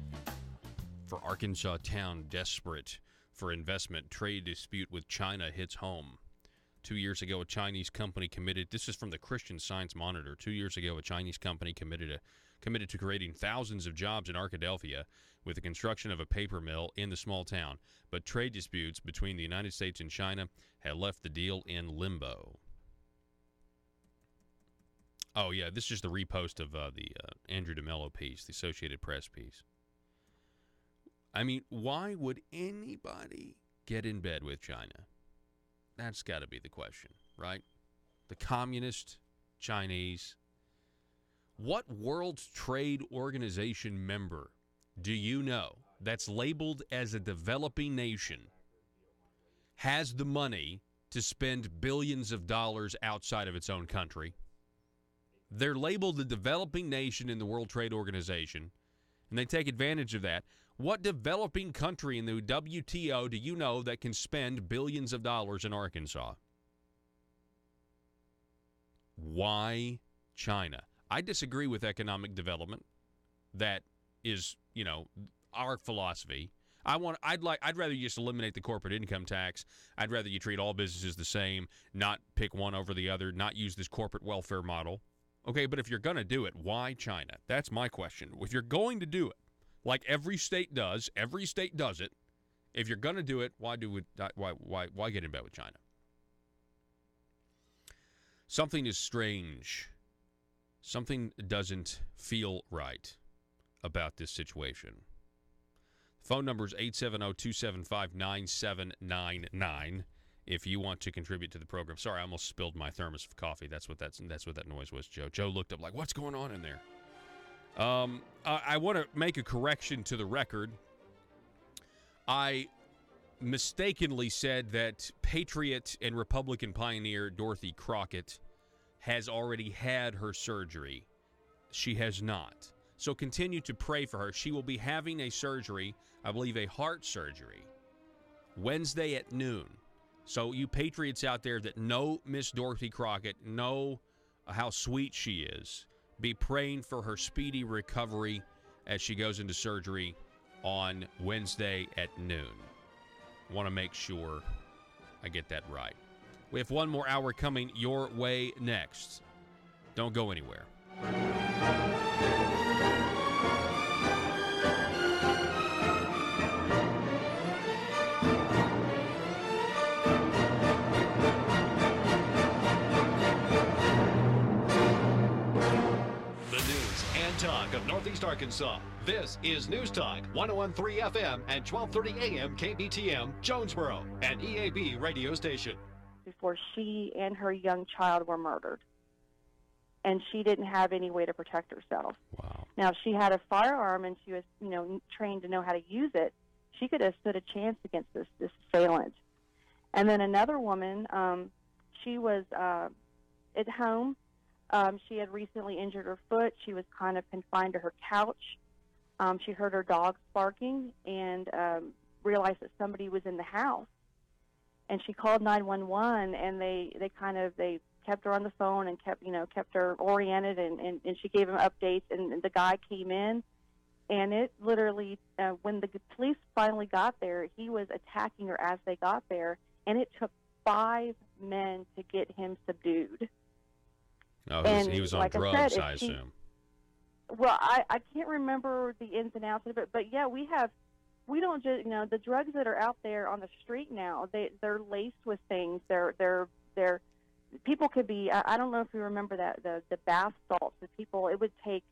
for Arkansas town desperate for investment. Trade dispute with China hits home. 2 years ago, a Chinese company committed. This is from the Christian Science Monitor. 2 years ago, a Chinese company committed to creating thousands of jobs in Arkadelphia with the construction of a paper mill in the small town. But trade disputes between the United States and China had left the deal in limbo. Oh, yeah, this is just the repost of the Andrew DeMello piece, the Associated Press piece. I mean, why would anybody get in bed with China? That's got to be the question, right? The communist Chinese. What World Trade Organization member do you know that's labeled as a developing nation has the money to spend billions of dollars outside of its own country? They're labeled a developing nation in the World Trade Organization, and they take advantage of that. What developing country in the WTO do you know that can spend billions of dollars in Arkansas? Why China? I disagree with economic development. That is, our philosophy. I'd rather you just eliminate the corporate income tax. I'd rather you treat all businesses the same, not pick one over the other, not use this corporate welfare model. Okay, but if you're going to do it, why China? That's my question. If you're going to do it, like every state does it. If you're going to do it, why get in bed with China? Something is strange. Something doesn't feel right about this situation. Phone number is 870-275-9799 if you want to contribute to the program. Sorry, I almost spilled my thermos of coffee. That's what that noise was, Joe. Joe looked up like, what's going on in there? I want to make a correction to the record. I mistakenly said that Patriot and Republican pioneer Dorothy Crockett has already had her surgery. She has not. So continue to pray for her. She will be having a surgery, I believe a heart surgery, Wednesday at noon. So you Patriots out there that know Miss Dorothy Crockett, know how sweet she is, be praying for her speedy recovery as she goes into surgery on Wednesday at noon. Want to make sure I get that right. We have one more hour coming your way next. Don't go anywhere. Talk of Northeast Arkansas. This is News Talk 101.3 FM and 12:30 AM KBTM Jonesboro, an EAB radio station. before she and her young child were murdered. And she didn't have any way to protect herself. Wow. Now, if she had a firearm and she was, trained to know how to use it, she could have stood a chance against this assailant. And then another woman, she was at home. She had recently injured her foot. She was kind of confined to her couch. She heard her dog barking and realized that somebody was in the house. And she called 911, and they kept her on the phone and kept her oriented, and she gave them updates. And the guy came in, and it literally, when the police finally got there, he was attacking her as they got there, and it took 5 men to get him subdued. Oh, he was on like drugs, I I assume. Well, I can't remember the ins and outs of it, but yeah, we don't just, the drugs that are out there on the street now, they're laced with things. They're people could be, I don't know if you remember that, the bath salts, the people, it would take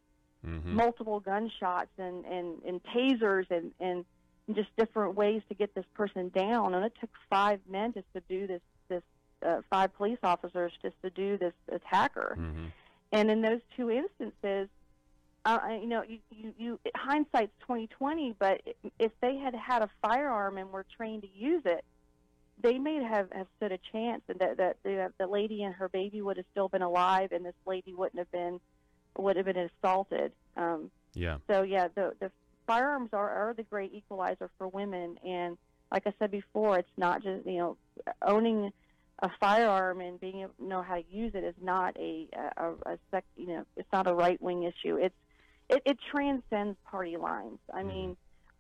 multiple gunshots and tasers and just different ways to get this person down. And it took 5 men to subdue this 5 police officers to subdue this attacker. And in those 2 instances, hindsight's 20/20, but if they had had a firearm and were trained to use it, they may have stood a chance, and that the lady and her baby would have still been alive, and this lady would have been assaulted. Yeah. So yeah, the firearms are the great equalizer for women, and like I said before, it's not just owning a firearm and being able to know how to use it is not it's not a right-wing issue. It transcends party lines. I mean,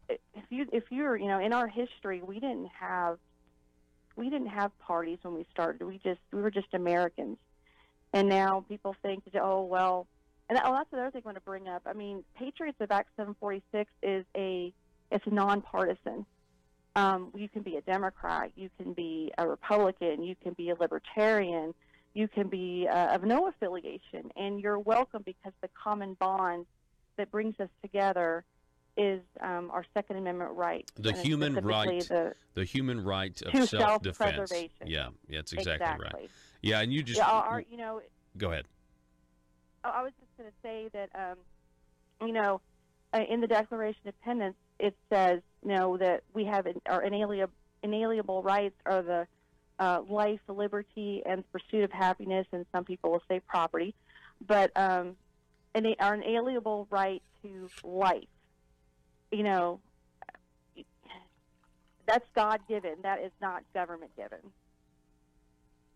if you're in our history, we didn't have parties when we started. We were just Americans, and now people think that and that's the other thing I want to bring up. I mean, Patriots of Act 746 it's nonpartisan. You can be a Democrat, you can be a Republican, you can be a Libertarian, you can be of no affiliation, and you're welcome, because the common bond that brings us together is our Second Amendment right. The human right of self-defense. Yeah, that's exactly right. Yeah, and you just go ahead. I was just going to say that in the Declaration of Independence, it says that we have our inalienable rights are the life, liberty, and pursuit of happiness, and some people will say property, but our inalienable right to life. That's God-given. That is not government-given.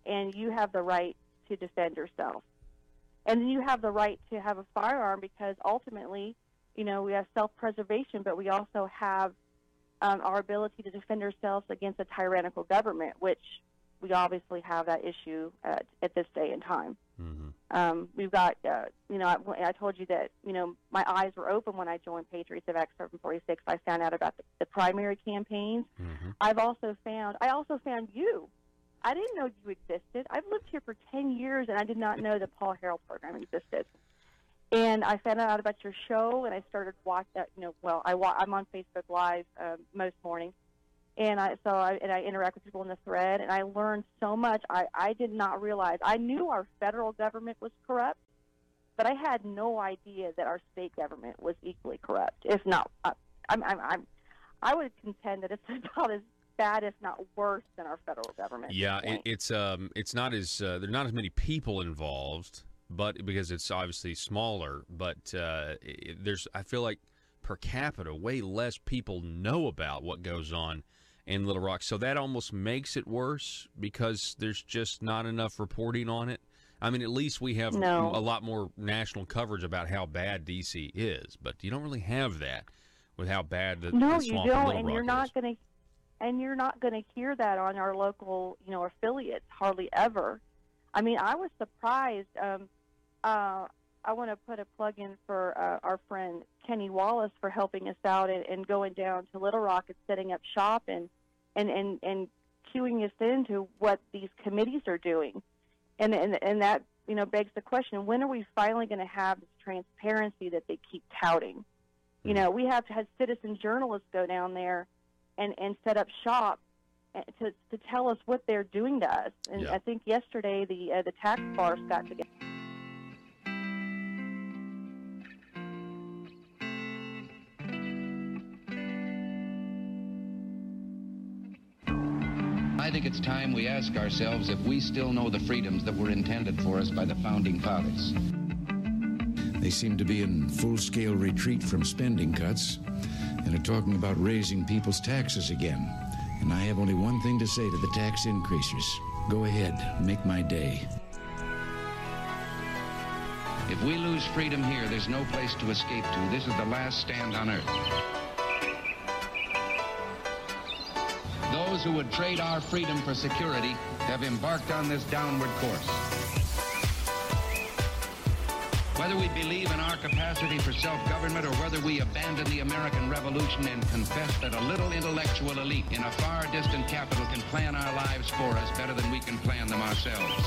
And you have the right to defend yourself. And then you have the right to have a firearm, because ultimately, we have self-preservation, but we also have our ability to defend ourselves against a tyrannical government, which we obviously have that issue at this day and time. We've got, I told you that, my eyes were open when I joined Patriots of Act 746. I found out about the primary campaigns. I also found you. I didn't know you existed. I've lived here for 10 years, and I did not know the Paul Harrell program existed. And I found out about your show, and I started watching. I'm on Facebook Live most mornings, and I interact with people in the thread, and I learned so much. I did not realize. I knew our federal government was corrupt, but I had no idea that our state government was equally corrupt. If not, I would contend that it's about as bad, if not worse, than our federal government. Yeah, it's not as there are not as many people involved, but because it's obviously smaller. But I feel like per capita, way less people know about what goes on in Little Rock, so that almost makes it worse because there's just not enough reporting on it. I mean, at least we have a lot more national coverage about how bad D.C. is, but you don't really have that with how bad the swamp you don't, of Little and Rock you're not is. going to. And you're not going to hear that on our local, affiliates hardly ever. I mean, I was surprised. I want to put a plug in for our friend Kenny Wallace for helping us out and going down to Little Rock and setting up shop and cueing us into what these committees are doing. And that, begs the question, when are we finally going to have this transparency that they keep touting? We have had citizen journalists go down there and set up shop to tell us what they're doing to us. And I think yesterday the tax bars got together. I think it's time we ask ourselves if we still know the freedoms that were intended for us by the Founding Fathers. They seem to be in full-scale retreat from spending cuts and are talking about raising people's taxes again. And I have only one thing to say to the tax increasers. Go ahead, make my day. If we lose freedom here, there's no place to escape to. This is the last stand on earth. Those who would trade our freedom for security have embarked on this downward course. Whether we believe in our capacity for self-government or whether we abandon the American Revolution and confess that a little intellectual elite in a far distant capital can plan our lives for us better than we can plan them ourselves.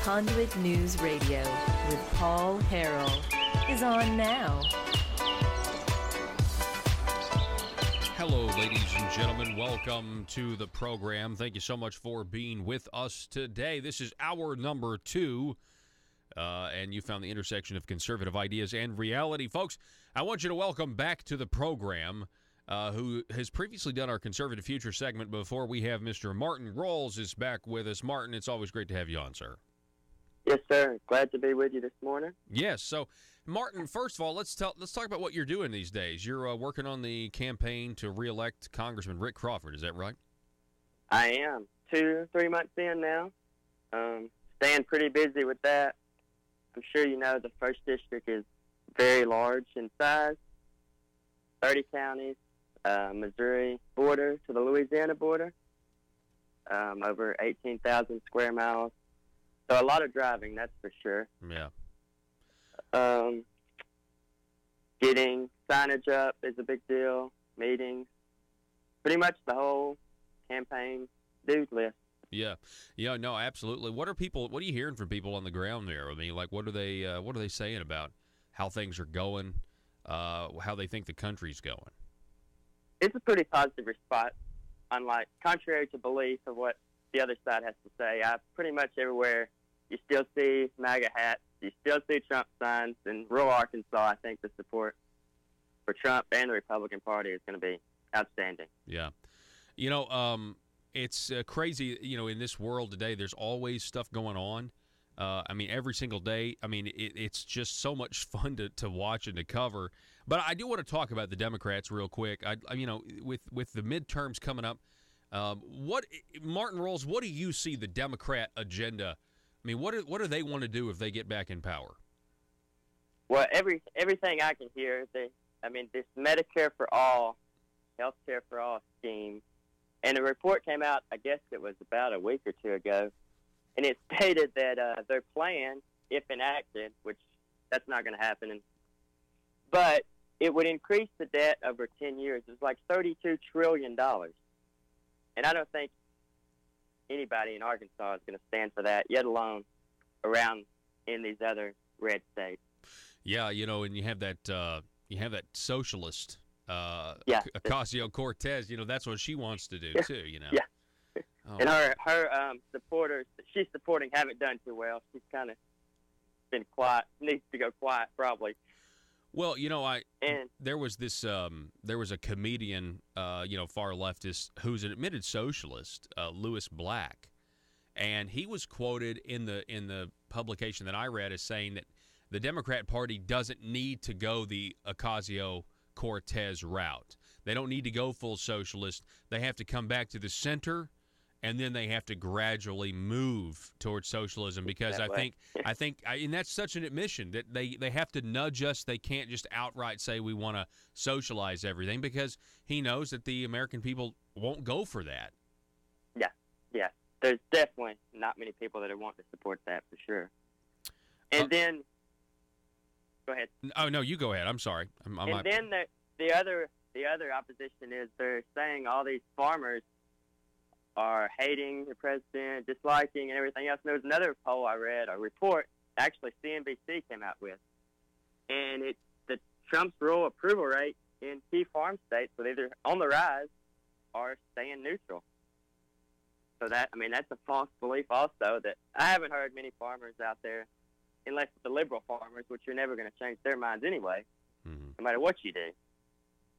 Conduit News Radio with Paul Harrell is on now. Hello, ladies and gentlemen. Welcome to the program. Thank you so much for being with us today. This is hour number 2, and you found the intersection of conservative ideas and reality. Folks, I want you to welcome back to the program who has previously done our Conservative Future segment before. We have Mr. Martin Rawls is back with us. Martin, it's always great to have you on, sir. Yes, sir. Glad to be with you this morning. Yes. So, Martin, first of all, let's talk about what you're doing these days. You're working on the campaign to reelect Congressman Rick Crawford. Is that right? I am. 2-3 months in now. Staying pretty busy with that. I'm sure you know the 1st District is very large in size. 30 counties, Missouri border to the Louisiana border, over 18,000 square miles. So a lot of driving, that's for sure. Yeah. Getting signage up is a big deal. Meetings. Pretty much the whole campaign dude list. Yeah. Yeah, no, absolutely. What are you hearing from people on the ground there? I mean, like, what are they saying about how things are going, how they think the country's going? It's a pretty positive response, contrary to belief of what the other side has to say. Pretty much everywhere you still see MAGA hats, you still see Trump signs. In rural Arkansas, I think the support for Trump and the Republican Party is going to be outstanding. Yeah. You know, it's crazy, you know, in this world today, there's always stuff going on. I mean, every single day. I mean, it's just so much fun to watch and to cover. But I do want to talk about the Democrats real quick. With the midterms coming up, Martin Rawls, what do you see the Democrat agenda? I mean, what do they want to do if they get back in power? Well, everything I can hear, this Medicare for all, health care for all scheme, and a report came out, I guess it was about a week or 2 ago, and it stated that their plan, if enacted, which that's not going to happen, but it would increase the debt over 10 years. It's like $32 trillion. And I don't think anybody in Arkansas is going to stand for that, yet alone around in these other red states. Yeah, you know, and you have that socialist Ocasio-Cortez. You know, that's what she wants to do too. You know. Yeah. Oh. And her supporters she's supporting haven't done too well. She's kind of been quiet. Needs to go quiet probably. Well, you know, there was a comedian, far leftist, who's an admitted socialist, Louis Black, and he was quoted in the publication that I read as saying that the Democrat Party doesn't need to go the Ocasio-Cortez route. They don't need to go full socialist. They have to come back to the center, and then they have to gradually move towards socialism, because I think, and that's such an admission that they have to nudge us. They can't just outright say we want to socialize everything, because he knows that the American people won't go for that. Yeah. There's definitely not many people that want to support that for sure. And then, go ahead. Oh no, you go ahead. I'm sorry. Then the other opposition is they're saying all these farmers are hating the president, disliking, and everything else. And there was another poll I read, a report, actually CNBC came out with, and the Trump's rural approval rate in key farm states, with either on the rise are staying neutral. So that's a false belief also that I haven't heard many farmers out there, unless the liberal farmers, which you're never going to change their minds anyway, no matter what you do.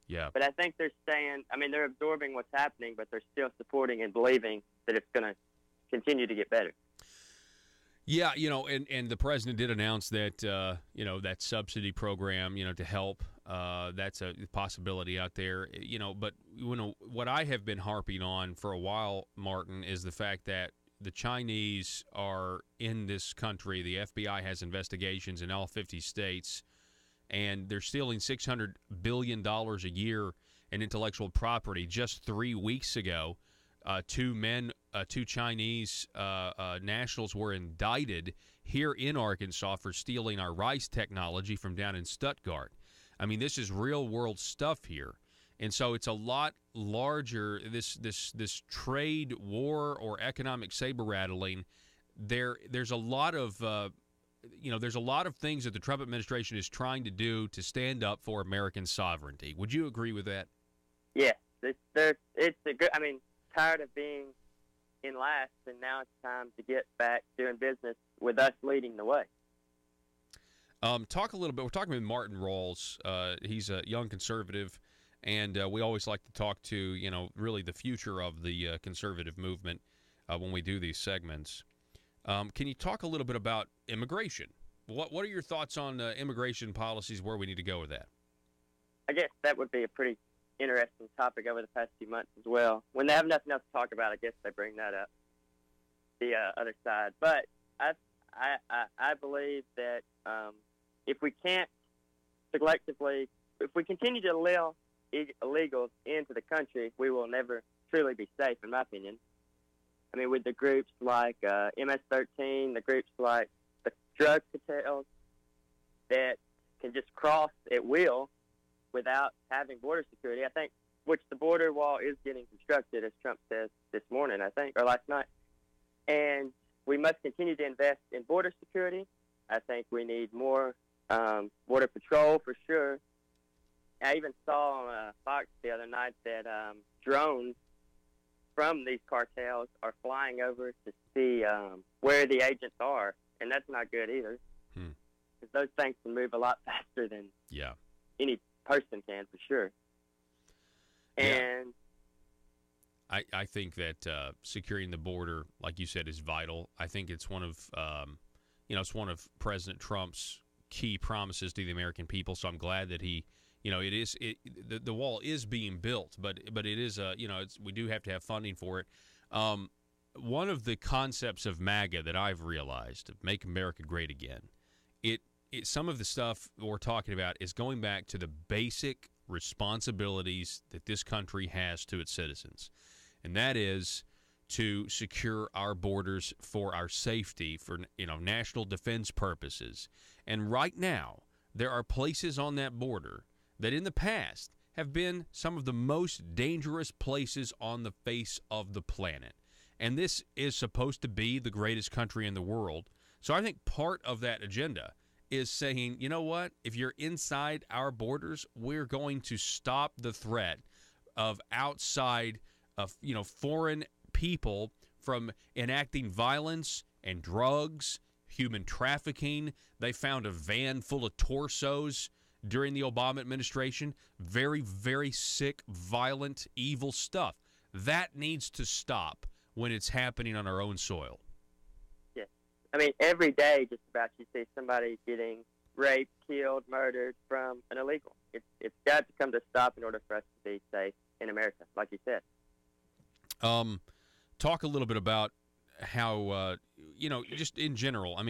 Yeah. But I think they're they're absorbing what's happening, but they're still supporting and believing that it's going to continue to get better. Yeah, and the president did announce that, that subsidy program, to help. That's a possibility out there, But, what I have been harping on for a while, Martin, is the fact that the Chinese are in this country. The FBI has investigations in all 50 states, and they're stealing $600 billion a year in intellectual property. Just 3 weeks ago, two Chinese nationals were indicted here in Arkansas for stealing our rice technology from down in Stuttgart. I mean, this is real-world stuff here. And so it's a lot larger, this trade war or economic saber-rattling. There's a lot of there's a lot of things that the Trump administration is trying to do to stand up for American sovereignty. Would you agree with that? Yes, it's a good. Tired of being in last, and now it's time to get back doing business with us leading the way. Talk a little bit. We're talking with Martin Rawls. He's a young conservative, and we always like to talk to really the future of the conservative movement when we do these segments. Can you talk a little bit about immigration? What are your thoughts on immigration policies, where we need to go with that? I guess that would be a pretty interesting topic over the past few months as well. When they have nothing else to talk about, I guess they bring that up, the other side. But I believe that if we can't selectively, if we continue to allow illegals into the country, we will never truly be safe, in my opinion. With the groups like MS-13, the groups like the drug cartels that can just cross at will without having border security, I think, which the border wall is getting constructed, as Trump says this morning, I think, or last night. And we must continue to invest in border security. I think we need more border patrol for sure. I even saw on Fox the other night that drones from these cartels are flying over to see where the agents are, and that's not good either. Because those things can move a lot faster than any person can, for sure. And I think that securing the border, like you said, is vital. I think it's one of it's one of President Trump's key promises to the American people. So I'm glad that he, the wall is being built, but it is we do have to have funding for it. One of the concepts of MAGA that I've realized, of Make America Great Again, some of the stuff we're talking about is going back to the basic responsibilities that this country has to its citizens, and that is to secure our borders for our safety, for national defense purposes. And right now, there are places on that border that in the past have been some of the most dangerous places on the face of the planet. And this is supposed to be the greatest country in the world. So I think part of that agenda is saying, you know what, if you're inside our borders, we're going to stop the threat of outside, foreign people from enacting violence and drugs, human trafficking. They found a van full of torsos during the Obama administration. Very, very sick, violent, evil stuff. That needs to stop when it's happening on our own soil. Every day, just about, you see somebody getting raped, killed, murdered from an illegal. It's got to come to a stop in order for us to be safe in America, like you said. Talk a little bit about how, just in general.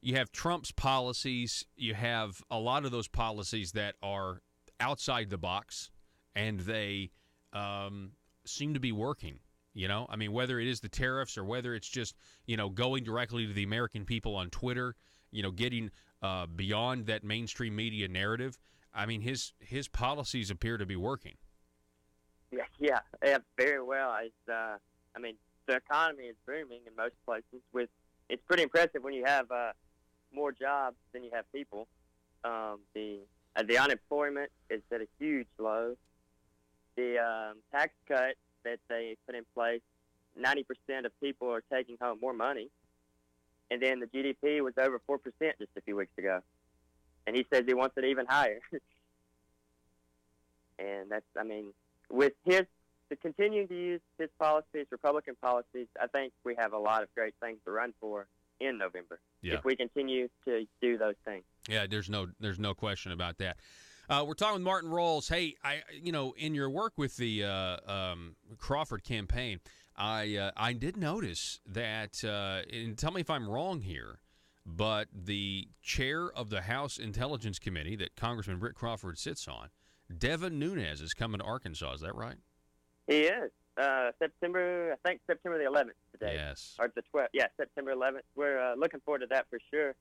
You have Trump's policies. You have a lot of those policies that are outside the box, and they seem to be working. Whether it is the tariffs or whether it's just, going directly to the American people on Twitter, getting beyond that mainstream media narrative. His policies appear to be working. Yeah, very well. The economy is booming in most places. It's pretty impressive when you have more jobs than you have people. The unemployment is at a huge low. The tax cut that they put in place, 90% of people are taking home more money. And then the GDP was over 4% just a few weeks ago. And he says he wants it even higher. And that's, I mean, with to continue to use his policies, Republican policies, I think we have a lot of great things to run for in November. Yeah. If we continue to do those things. Yeah, there's no question about that. We're talking with Martin Rawls. Hey, in your work with the Crawford campaign, I did notice that, and tell me if I'm wrong here, but the chair of the House Intelligence Committee that Congressman Britt Crawford sits on, Devin Nunes, is coming to Arkansas. Is that right? He is. September the 11th today. Yes. Or the 12th. Yeah, September 11th. We're looking forward to that for sure.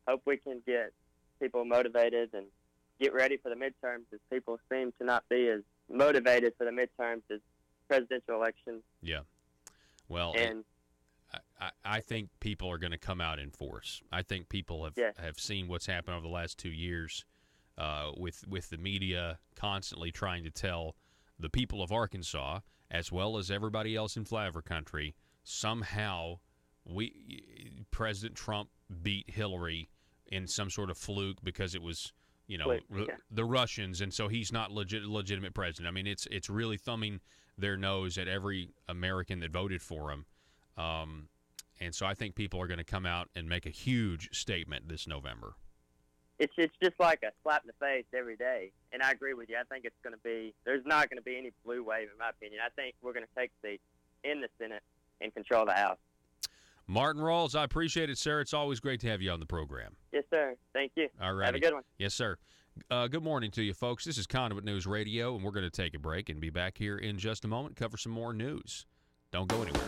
Hope we can get people motivated and get ready for the midterms, as people seem to not be as motivated for the midterms as presidential elections. Yeah. Well, and I think people are going to come out in force. I think people have seen what's happened over the last 2 years with the media constantly trying to tell the people of Arkansas, as well as everybody else in flyover country, somehow President Trump beat Hillary in some sort of fluke because it was, the Russians, and so he's not legitimate president. I mean, it's really thumbing their nose at every American that voted for him. And so I think people are going to come out and make a huge statement this November. It's just like a slap in the face every day. And I agree with you. I think it's going to be – there's not going to be any blue wave, in my opinion. I think we're going to take seats in the Senate and control the House. Martin Rawls, I appreciate it, sir. It's always great to have you on the program. Yes, sir. Thank you. All right. Have a good one. Yes, sir. Good morning to you, folks. This is Conduit News Radio, and we're going to take a break and be back here in just a moment, cover some more news. Don't go anywhere.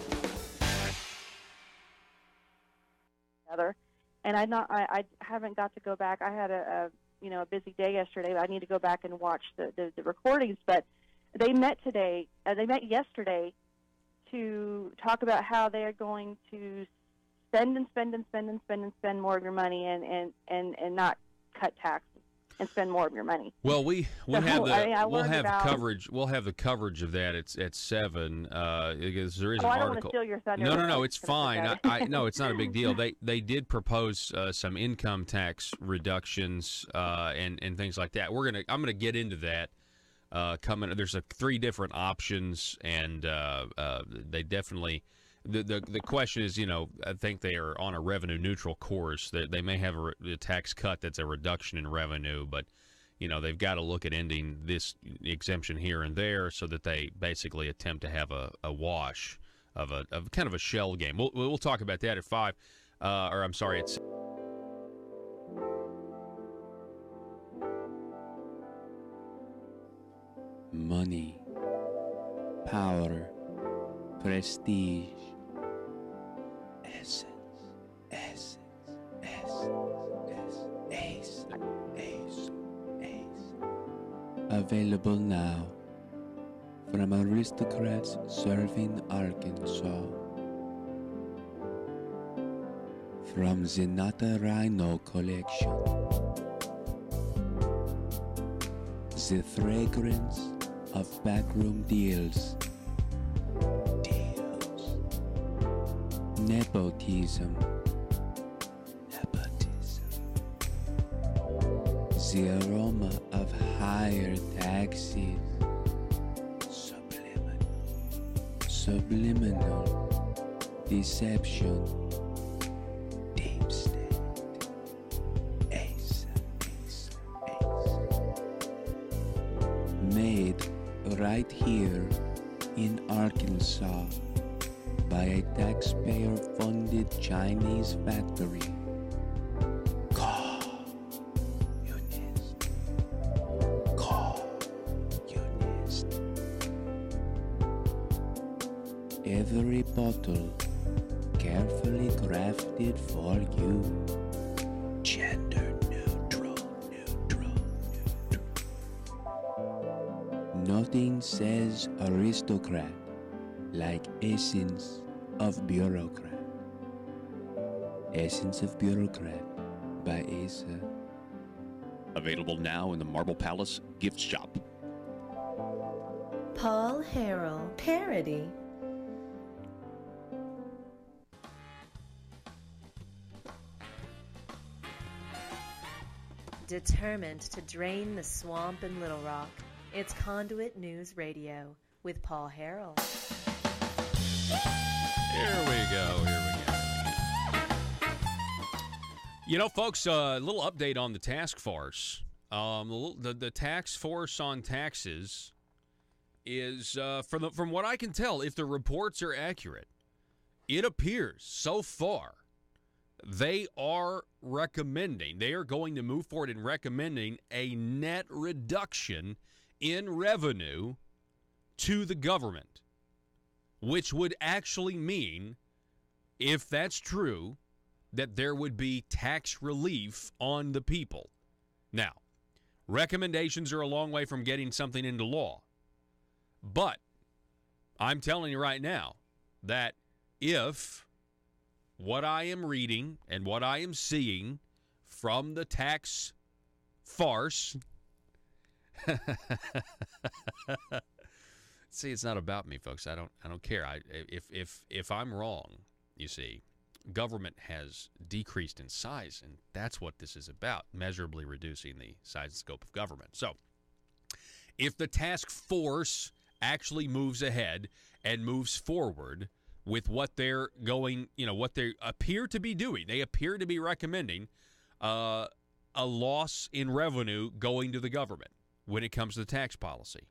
And I haven't got to go back. I had a busy day yesterday. I need to go back and watch the recordings. But they met today. They met yesterday to talk about how they are going to spend more of your money and not cut taxes and spend more of your money. Well, we'll have coverage. We'll have the coverage of that at 7 because there is an article. I don't want to steal your thunder. No, it's fine. No, it's not a big deal. They did propose some income tax reductions and things like that. I'm gonna get into that coming. There's 3 different options, and they definitely. The question is, I think they are on a revenue neutral course. They may have a tax cut that's a reduction in revenue, but they've got to look at ending this exemption here and there so that they basically attempt to have a wash of kind of a shell game. We'll talk about that at 5, or I'm sorry, it's. Money, power, prestige. Essence. Available now from aristocrats serving Arkansas. From Zenata Rhino Collection. The fragrance of backroom deals. Nepotism. The aroma of higher taxes. Subliminal deception. Deep state. Ace. Made right here in Arkansas by a taxpayer-funded Chinese factory. Communist. Every bottle carefully crafted for you. Gender neutral. Nothing says aristocrat like Essence of Bureaucrat. Essence of Bureaucrat by Asa. Available now in the Marble Palace gift shop. Paul Paul Harrell parody. Determined to drain the swamp in Little Rock, it's Conduit News Radio with Paul Harrell. Here we go. You know, folks, a little update on the task force. The task force on taxes is, from what I can tell, if the reports are accurate, it appears so far they are going to move forward in recommending a net reduction in revenue to the government, which would actually mean, if that's true, that there would be tax relief on the people. Now, recommendations are a long way from getting something into law. But I'm telling you right now that if what I am reading and what I am seeing from the tax farce, see, it's not about me, folks. I don't care. If I'm wrong, you see, government has decreased in size, and that's what this is about, measurably reducing the size and scope of government. So if the task force actually moves ahead and moves forward with what they're going, what they appear to be doing, they appear to be recommending a loss in revenue going to the government when it comes to the tax policy.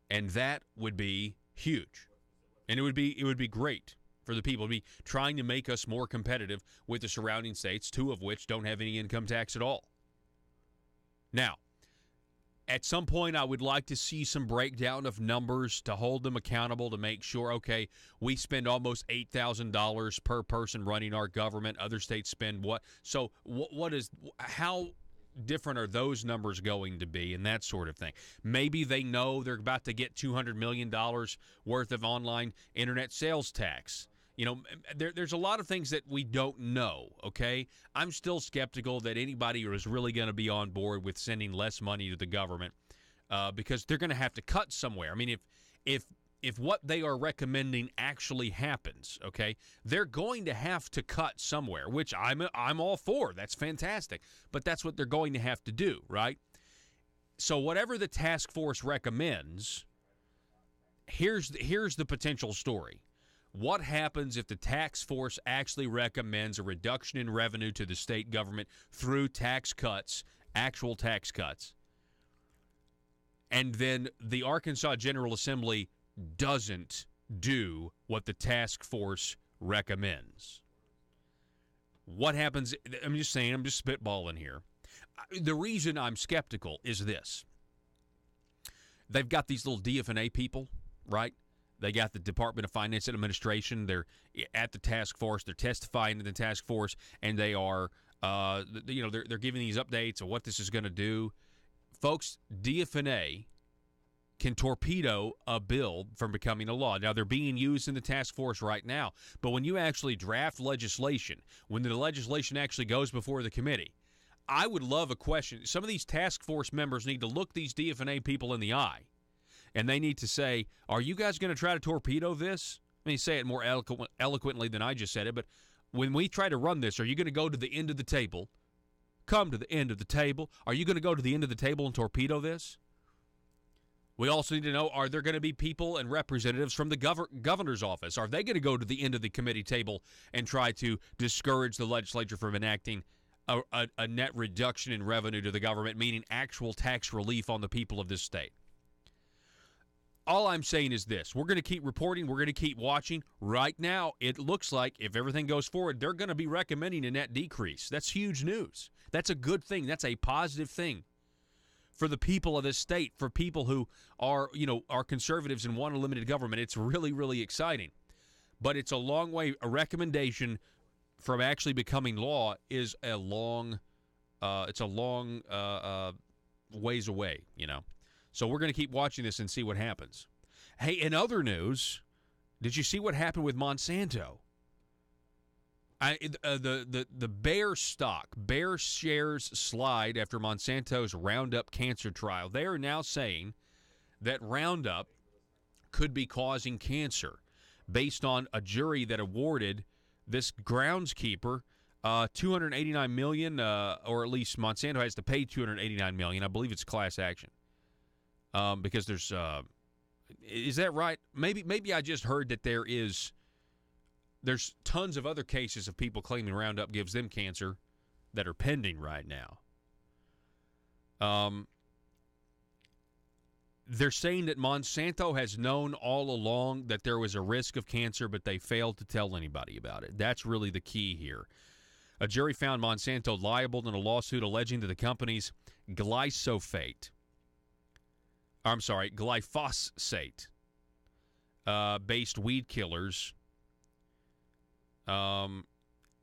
And that would be huge. And it would be great for the people to be trying to make us more competitive with the surrounding states, two of which don't have any income tax at all. Now, at some point, I would like to see some breakdown of numbers to hold them accountable, to make sure, okay, we spend almost $8,000 per person running our government. Other states spend what? So how different are those numbers going to be, and that sort of thing? Maybe they know they're about to get $200 million worth of online internet sales tax. There's a lot of things that we don't know, okay? I'm still skeptical that anybody is really going to be on board with sending less money to the government because they're going to have to cut somewhere. I mean, if what they are recommending actually happens, okay, they're going to have to cut somewhere, which I'm all for. That's fantastic. But that's what they're going to have to do, right? So whatever the task force recommends, here's the potential story. What happens if the tax force actually recommends a reduction in revenue to the state government through tax cuts, actual tax cuts, and then the Arkansas General Assembly doesn't do what the task force recommends? What happens? I'm just spitballing here. The reason I'm skeptical is this. They've got these little DF&A people, right? They got the Department of Finance and Administration. They're at the task force. They're testifying to the task force, and they are, they're giving these updates of what this is going to do. Folks, DF&A can torpedo a bill from becoming a law. Now, they're being used in the task force right now, but when you actually draft legislation, when the legislation actually goes before the committee, I would love a question. Some of these task force members need to look these DF&A people in the eye. And they need to say, are you guys going to try to torpedo this? Let me say it more eloquently than I just said it, but when we try to run this, are you going to go to the end of the table? Come to the end of the table. Are you going to go to the end of the table and torpedo this? We also need to know, are there going to be people and representatives from the governor's office? Are they going to go to the end of the committee table and try to discourage the legislature from enacting a net reduction in revenue to the government, meaning actual tax relief on the people of this state? All I'm saying is this. We're going to keep reporting. We're going to keep watching. Right now, it looks like if everything goes forward, they're going to be recommending a net decrease. That's huge news. That's a good thing. That's a positive thing for the people of this state, for people who are conservatives and want a limited government. It's really, really exciting. But it's a long way. A recommendation from actually becoming law is a long ways away, So we're going to keep watching this and see what happens. Hey, in other news, did you see what happened with Monsanto? The Bayer shares slide after Monsanto's Roundup cancer trial. They are now saying that Roundup could be causing cancer, based on a jury that awarded this groundskeeper $289 million, or at least Monsanto has to pay $289 million. I believe it's class action, because there's is that right? Maybe I just heard that there's tons of other cases of people claiming Roundup gives them cancer that are pending right now. They're saying that Monsanto has known all along that there was a risk of cancer, but they failed to tell anybody about it. That's really the key here. A jury found Monsanto liable in a lawsuit alleging that the company's glyphosate based weed killers,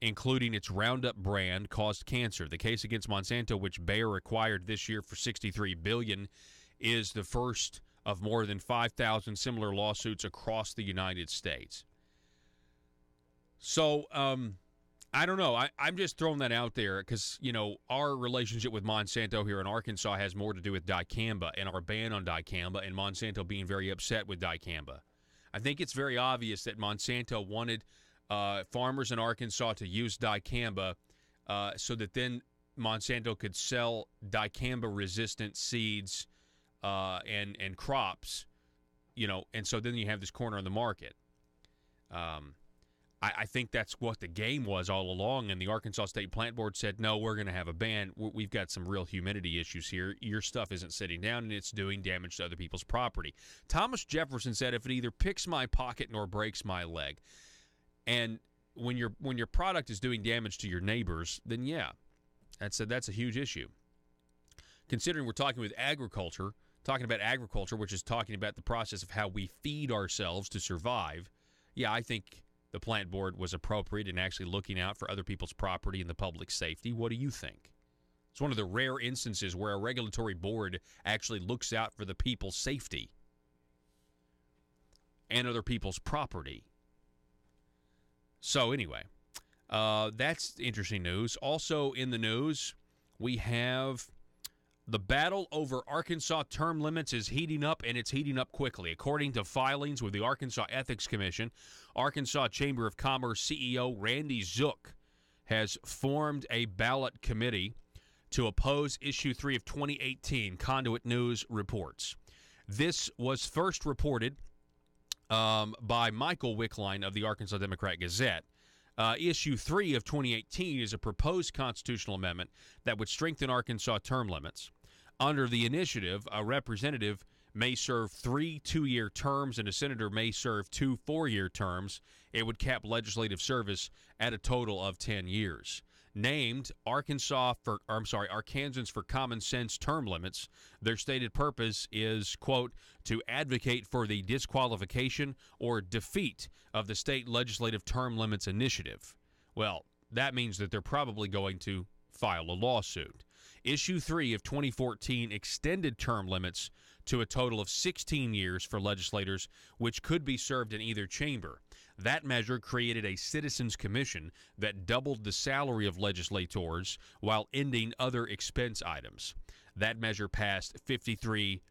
including its Roundup brand, caused cancer. The case against Monsanto, which Bayer acquired this year for $63 billion, is the first of more than 5,000 similar lawsuits across the United States. So, I don't know. I'm just throwing that out there because, our relationship with Monsanto here in Arkansas has more to do with dicamba and our ban on dicamba and Monsanto being very upset with dicamba. I think it's very obvious that Monsanto wanted farmers in Arkansas to use dicamba so that then Monsanto could sell dicamba-resistant seeds and crops, and so then you have this corner on the market. I think that's what the game was all along, and the Arkansas State Plant Board said, no, we're going to have a ban. We've got some real humidity issues here. Your stuff isn't sitting down, and it's doing damage to other people's property. Thomas Jefferson said, if it either picks my pocket nor breaks my leg. And when your product is doing damage to your neighbors, then yeah, that's a huge issue. Considering we're talking about agriculture, which is talking about the process of how we feed ourselves to survive, yeah, I think the plant board was appropriate in actually looking out for other people's property and the public safety. What do you think? It's one of the rare instances where a regulatory board actually looks out for the people's safety and other people's property. So anyway, that's interesting news. Also in the news, we have the battle over Arkansas term limits is heating up, and it's heating up quickly. According to filings with the Arkansas Ethics Commission, Arkansas Chamber of Commerce CEO Randy Zook has formed a ballot committee to oppose Issue 3 of 2018, Conduit News reports. This was first reported by Michael Wickline of the Arkansas Democrat-Gazette. Issue 3 of 2018 is a proposed constitutional amendment that would strengthen Arkansas term limits. Under the initiative, a representative may serve 3 2-year terms and a senator may serve 2 4-year terms. It would cap legislative service at a total of 10 years. Named Arkansans for Common Sense term limits, their stated purpose is, quote, to advocate for the disqualification or defeat of the state legislative term limits initiative. Well, that means that they're probably going to file a lawsuit. Issue 3 of 2014 extended term limits to a total of 16 years for legislators, which could be served in either chamber. That measure created a citizens commission that doubled the salary of legislators while ending other expense items. That measure passed 53%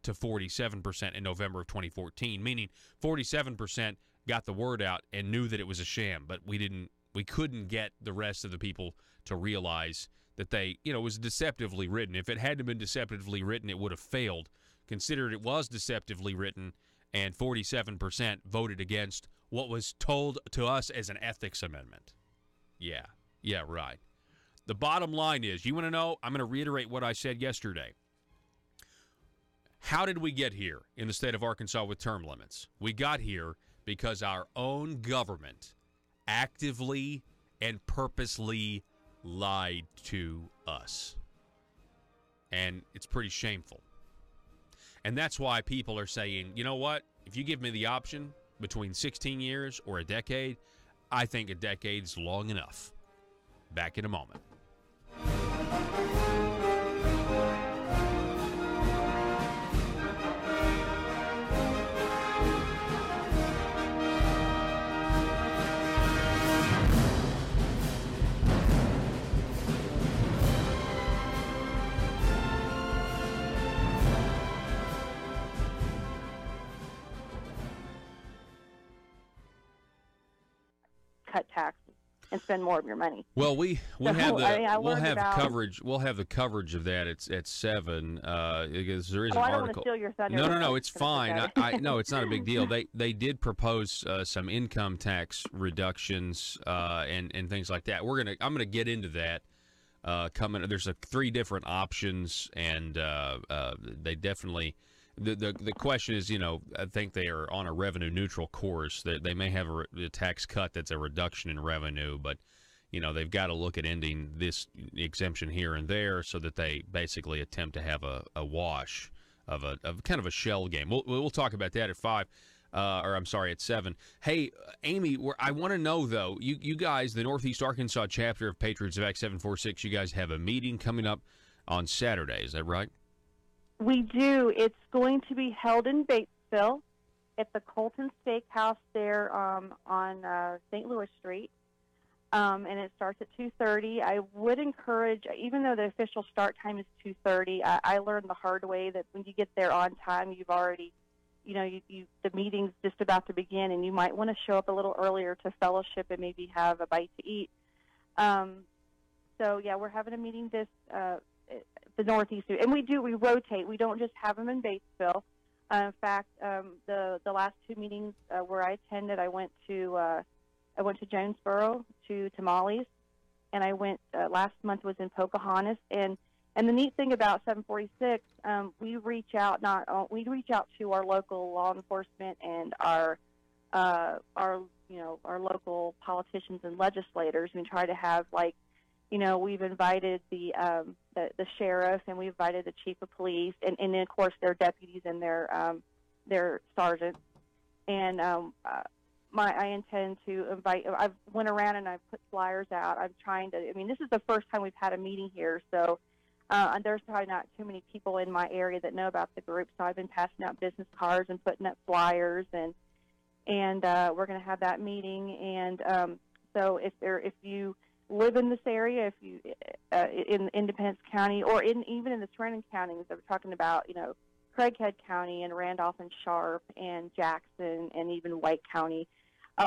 to 47% in November of 2014, meaning 47% got the word out and knew that it was a sham, but we couldn't get the rest of the people to realize that it was deceptively written. If it hadn't been deceptively written, it would have failed. Considered it was deceptively written, and 47% voted against what was told to us as an ethics amendment. Yeah, right. The bottom line is, you want to know? I'm going to reiterate what I said yesterday. How did we get here in the state of Arkansas with term limits? We got here because our own government actively and purposely lied to us. And it's pretty shameful. And that's why people are saying, you know what? If you give me the option between 16 years or a decade, I think a decade's long enough. Back in a moment. cut taxes and spend more of your money. Well, we'll have the coverage of that at 7 because there is an article. I don't want to steal your thunder. No, it's fine. No, it's not a big deal. They did propose some income tax reductions and things like that. I'm gonna get into that coming. There's 3 different options, and they definitely. The question is, I think they are on a revenue neutral course. They may have a tax cut that's a reduction in revenue, but they've got to look at ending this exemption here and there so that they basically attempt to have a wash of kind of a shell game. We'll talk about that at 5, at 7. Hey, Amy, I want to know though, you guys, the Northeast Arkansas chapter of Patriots of Act 746, you guys have a meeting coming up on Saturday. Is that right? We do. It's going to be held in Batesville at the Colton Steakhouse there on St. Louis Street, and it starts at 2:30. I would encourage, even though the official start time is 2:30, I learned the hard way that when you get there on time, you've already, the meeting's just about to begin, and you might want to show up a little earlier to fellowship and maybe have a bite to eat. We're having a meeting the Northeast, and we rotate. We don't just have them in Batesville. In fact, the last 2 meetings where I attended, I went to Jonesboro to Tamales, and I went last month was in Pocahontas. And the neat thing about 746, we reach out to our local law enforcement and our local politicians and legislators, and try to have we've invited the sheriff, and we've invited the chief of police, and then of course their deputies and their sergeants. And I intend to invite. I've went around and I've put flyers out. I'm trying to. This is the first time we've had a meeting here, so there's probably not too many people in my area that know about the group. So I've been passing out business cards and putting up flyers, and we're going to have that meeting. And so if you live in this area, if you in Independence County, or even in the surrounding counties that we're talking about, Craighead County and Randolph and Sharp and Jackson and even White County,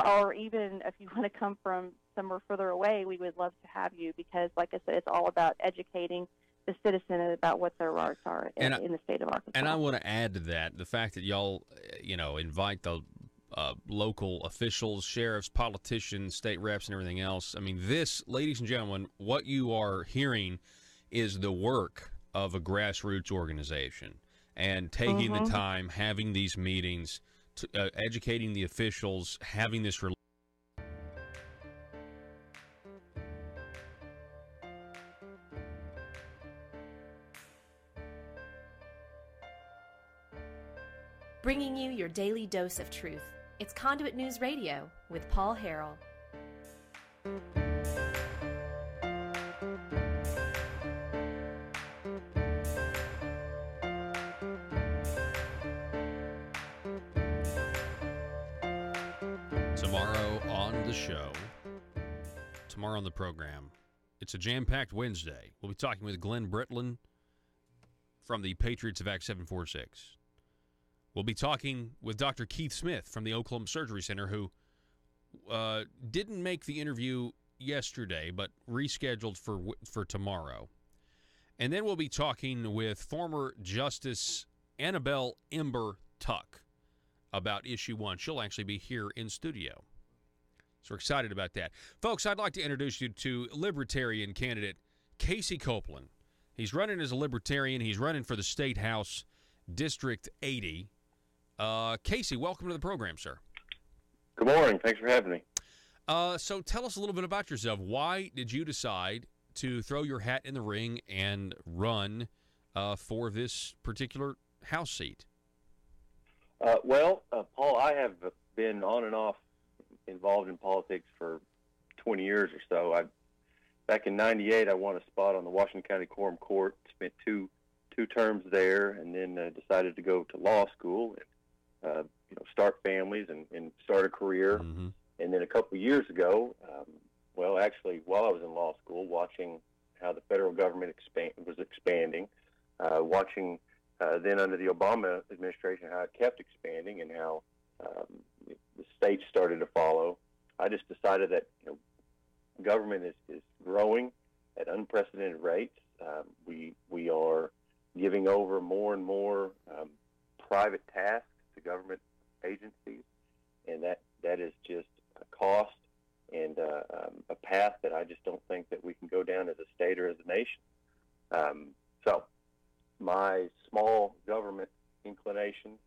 or even if you want to come from somewhere further away, we would love to have you, because like I said, it's all about educating the citizen about what their rights are in the state of Arkansas. And I want to add to that the fact that y'all invite the local officials, sheriffs, politicians, state reps, and everything else. This, ladies and gentlemen, what you are hearing is the work of a grassroots organization, and taking the time, having these meetings, educating the officials, having this bringing you your daily dose of truth. It's Conduit News Radio with Paul Harrell. Tomorrow on the program, it's a jam-packed Wednesday. We'll be talking with Glenn Brittlin from the Patriots of Act 746. We'll be talking with Dr. Keith Smith from the Oklahoma Surgery Center, who didn't make the interview yesterday, but rescheduled for tomorrow. And then we'll be talking with former Justice Annabelle Ember Tuck about Issue 1. She'll actually be here in studio. So we're excited about that. Folks, I'd like to introduce you to Libertarian candidate Casey Copeland. He's running as a Libertarian. He's running for the State House, District 80. Casey, welcome to the program, sir. Good morning. Thanks for having me. So tell us a little bit about yourself. Why did you decide to throw your hat in the ring and run for this particular House seat? Paul, I have been on and off involved in politics for 20 years or so. Back in '98, I won a spot on the Washington County Quorum Court, spent two terms there, and then decided to go to law school and start families and start a career. Mm-hmm. And then a couple of years ago, actually while I was in law school, watching how the federal government was expanding, watching then under the Obama administration how it kept expanding and how the states started to follow, I just decided that government is growing at unprecedented rates. We are giving over more and more private tasks to government agencies, and that is just a cost and a path that I just don't think that we can go down as a state or as a nation. So my small government inclinations,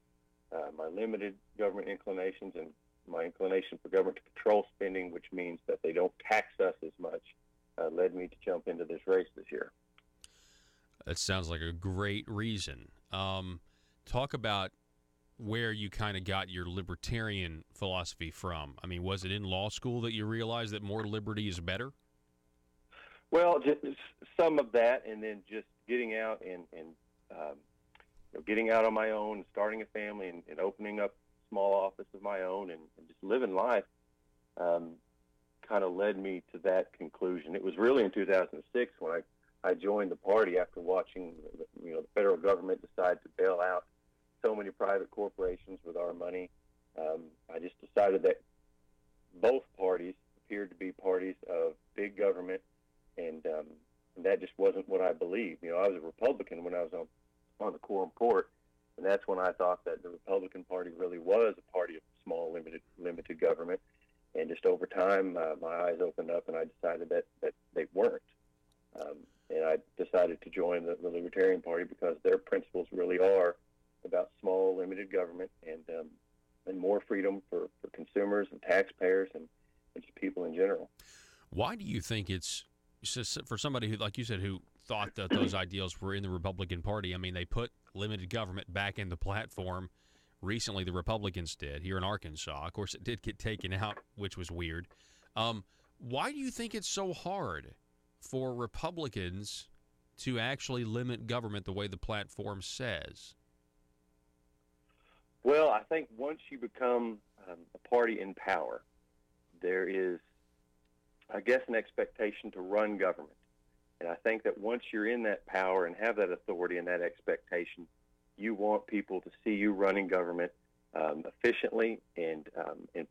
my limited government inclinations, and my inclination for government to control spending, which means that they don't tax us as much, led me to jump into this race this year. That sounds like a great reason. Talk about where you kind of got your libertarian philosophy from. I mean, was it in law school that you realized that more liberty is better? Well, just some of that, and then just getting out and getting out on my own, starting a family, and opening up a small office of my own, and just living life, kind of led me to that conclusion. It was really in 2006 when I joined the party after watching the federal government decide to bail out so many private corporations with our money. I just decided that both parties appeared to be parties of big government, and that just wasn't what I believed. I was a Republican when I was on the quorum court, and that's when I thought that the Republican Party really was a party of small, limited government. And just over time, my eyes opened up, and I decided that they weren't. And I decided to join the Libertarian Party because their principles really are about small, limited government and more freedom for consumers and taxpayers and just people in general. Why do you think it's, for somebody who, like you said, who thought that those ideals were in the Republican Party, I mean, they put limited government back in the platform. Recently, the Republicans did here in Arkansas. Of course, it did get taken out, which was weird. Why do you think it's so hard for Republicans to actually limit government the way the platform says? Well, I think once you become a party in power, there is, I guess, an expectation to run government. And I think that once you're in that power and have that authority and that expectation, you want people to see you running government efficiently and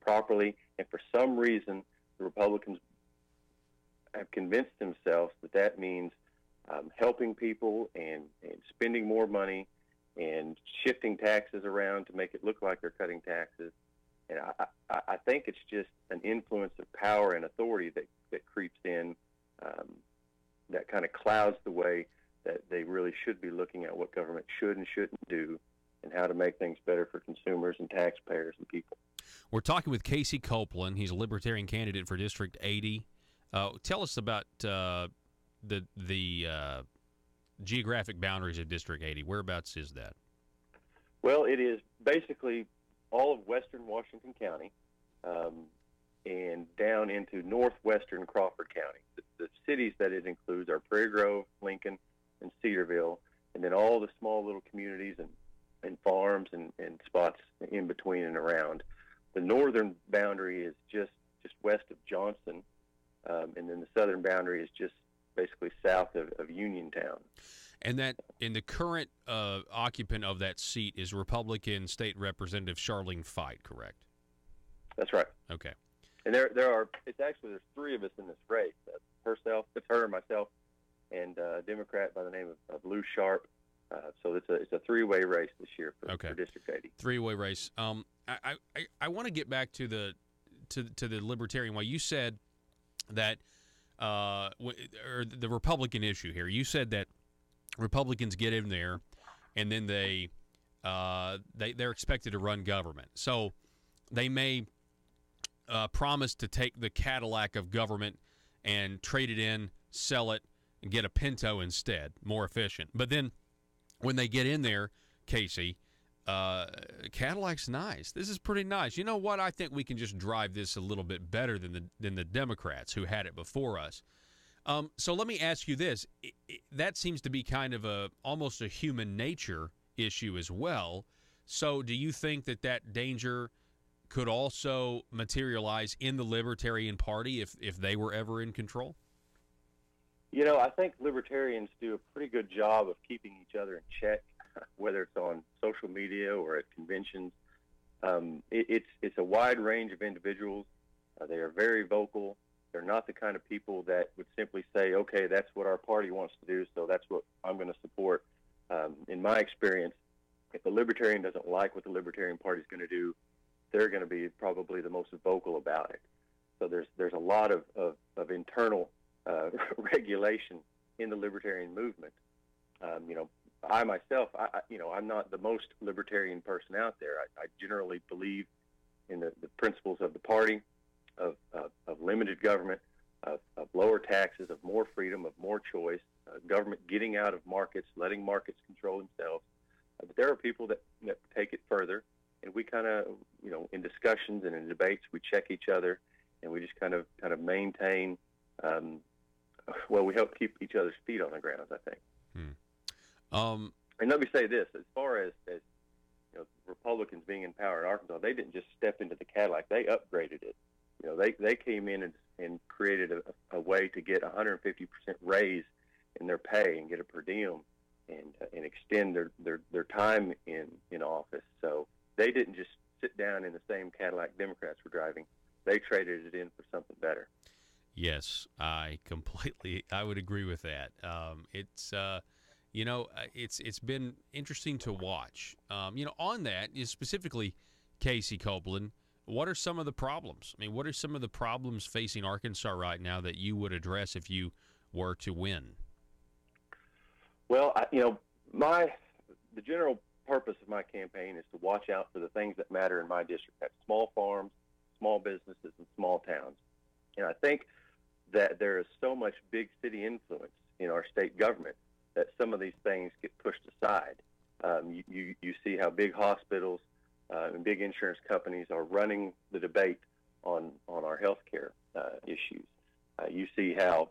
properly. And for some reason, the Republicans have convinced themselves that means helping people and spending more money and shifting taxes around to make it look like they're cutting taxes. And I think it's just an influence of power and authority that creeps in, that kind of clouds the way that they really should be looking at what government should and shouldn't do and how to make things better for consumers and taxpayers and people. We're talking with Casey Copeland. He's a Libertarian candidate for District 80. Tell us about the geographic boundaries of District 80. Whereabouts is that? Well, it is basically all of western Washington County and down into northwestern Crawford County. The cities that it includes are Prairie Grove, Lincoln, and Cedarville, and then all the small little communities and farms and spots in between and around. The northern boundary is just west of Johnson, and then the southern boundary is just basically south of Uniontown. And the current occupant of that seat is Republican State Representative Charlene Fight, correct? That's right. Okay. And there's three of us in this race. It's her, myself, and a Democrat by the name of Lou Sharp. So it's a three-way race this year for District 80. Three-way race. I want to get back to the Libertarian way. You said that or the Republican issue here. You said that Republicans get in there, and then they're expected to run government. So they may promise to take the Cadillac of government and trade it in, sell it, and get a Pinto instead, more efficient. But then when they get in there, Casey, Cadillac's nice. This is pretty nice. You know what? I think we can just drive this a little bit better than the Democrats who had it before us. So let me ask you this. That seems to be kind of almost a human nature issue as well. So do you think that danger could also materialize in the Libertarian Party if they were ever in control? I think libertarians do a pretty good job of keeping each other in check, whether it's on social media or at conventions. It's a wide range of individuals They are very vocal. They're not the kind of people that would simply say, okay, that's what our party wants to do, so that's what I'm going to support. In my experience, if the Libertarian doesn't like what the Libertarian Party is going to do, they're going to be probably the most vocal about it. So there's a lot of internal regulation in the Libertarian movement. I myself, I'm not the most Libertarian person out there. I generally believe in the principles of the party, of limited government, of lower taxes, of more freedom, of more choice, government getting out of markets, letting markets control themselves. But there are people that take it further, and we kind of, in discussions and in debates, we check each other, and we just kind of maintain. We help keep each other's feet on the ground, I think. And let me say this: as far as Republicans being in power in Arkansas, they didn't just step into the Cadillac; they upgraded it. They came in and created a way to get 150% raise in their pay and get a per diem and extend their time in office. So they didn't just sit down in the same Cadillac Democrats were driving. They traded it in for something better. Yes, I would agree with that. It's been interesting to watch. On that is specifically Casey Copeland. What are some of the problems? I mean, what are some of the problems facing Arkansas right now that you would address if you were to win? Well, the general purpose of my campaign is to watch out for the things that matter in my district. That's small farms, small businesses, and small towns. And I think that there is so much big city influence in our state government that some of these things get pushed aside. You see how big hospitals and big insurance companies are running the debate on our health care issues. You see how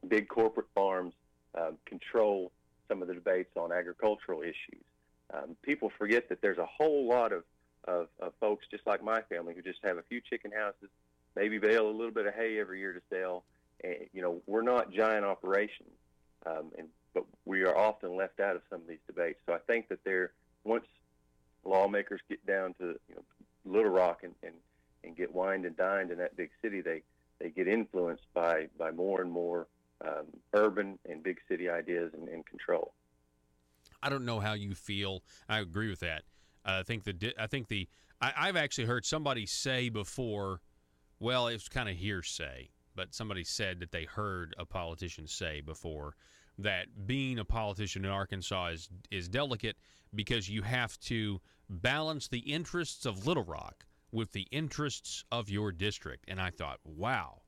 big corporate farms control some of the debates on agricultural issues. People forget that there's a whole lot of folks just like my family who just have a few chicken houses, maybe bale a little bit of hay every year to sell. And, we're not giant operations, but we are often left out of some of these debates. So I think that once lawmakers get down to Little Rock and get wined and dined in that big city, they get influenced by more and more urban and big city ideas and control. I don't know how you feel. I agree with that. I've actually heard somebody say before. Well, it's kind of hearsay, but somebody said that they heard a politician say before that being a politician in Arkansas is delicate because you have to balance the interests of Little Rock with the interests of your district. And I thought, wow.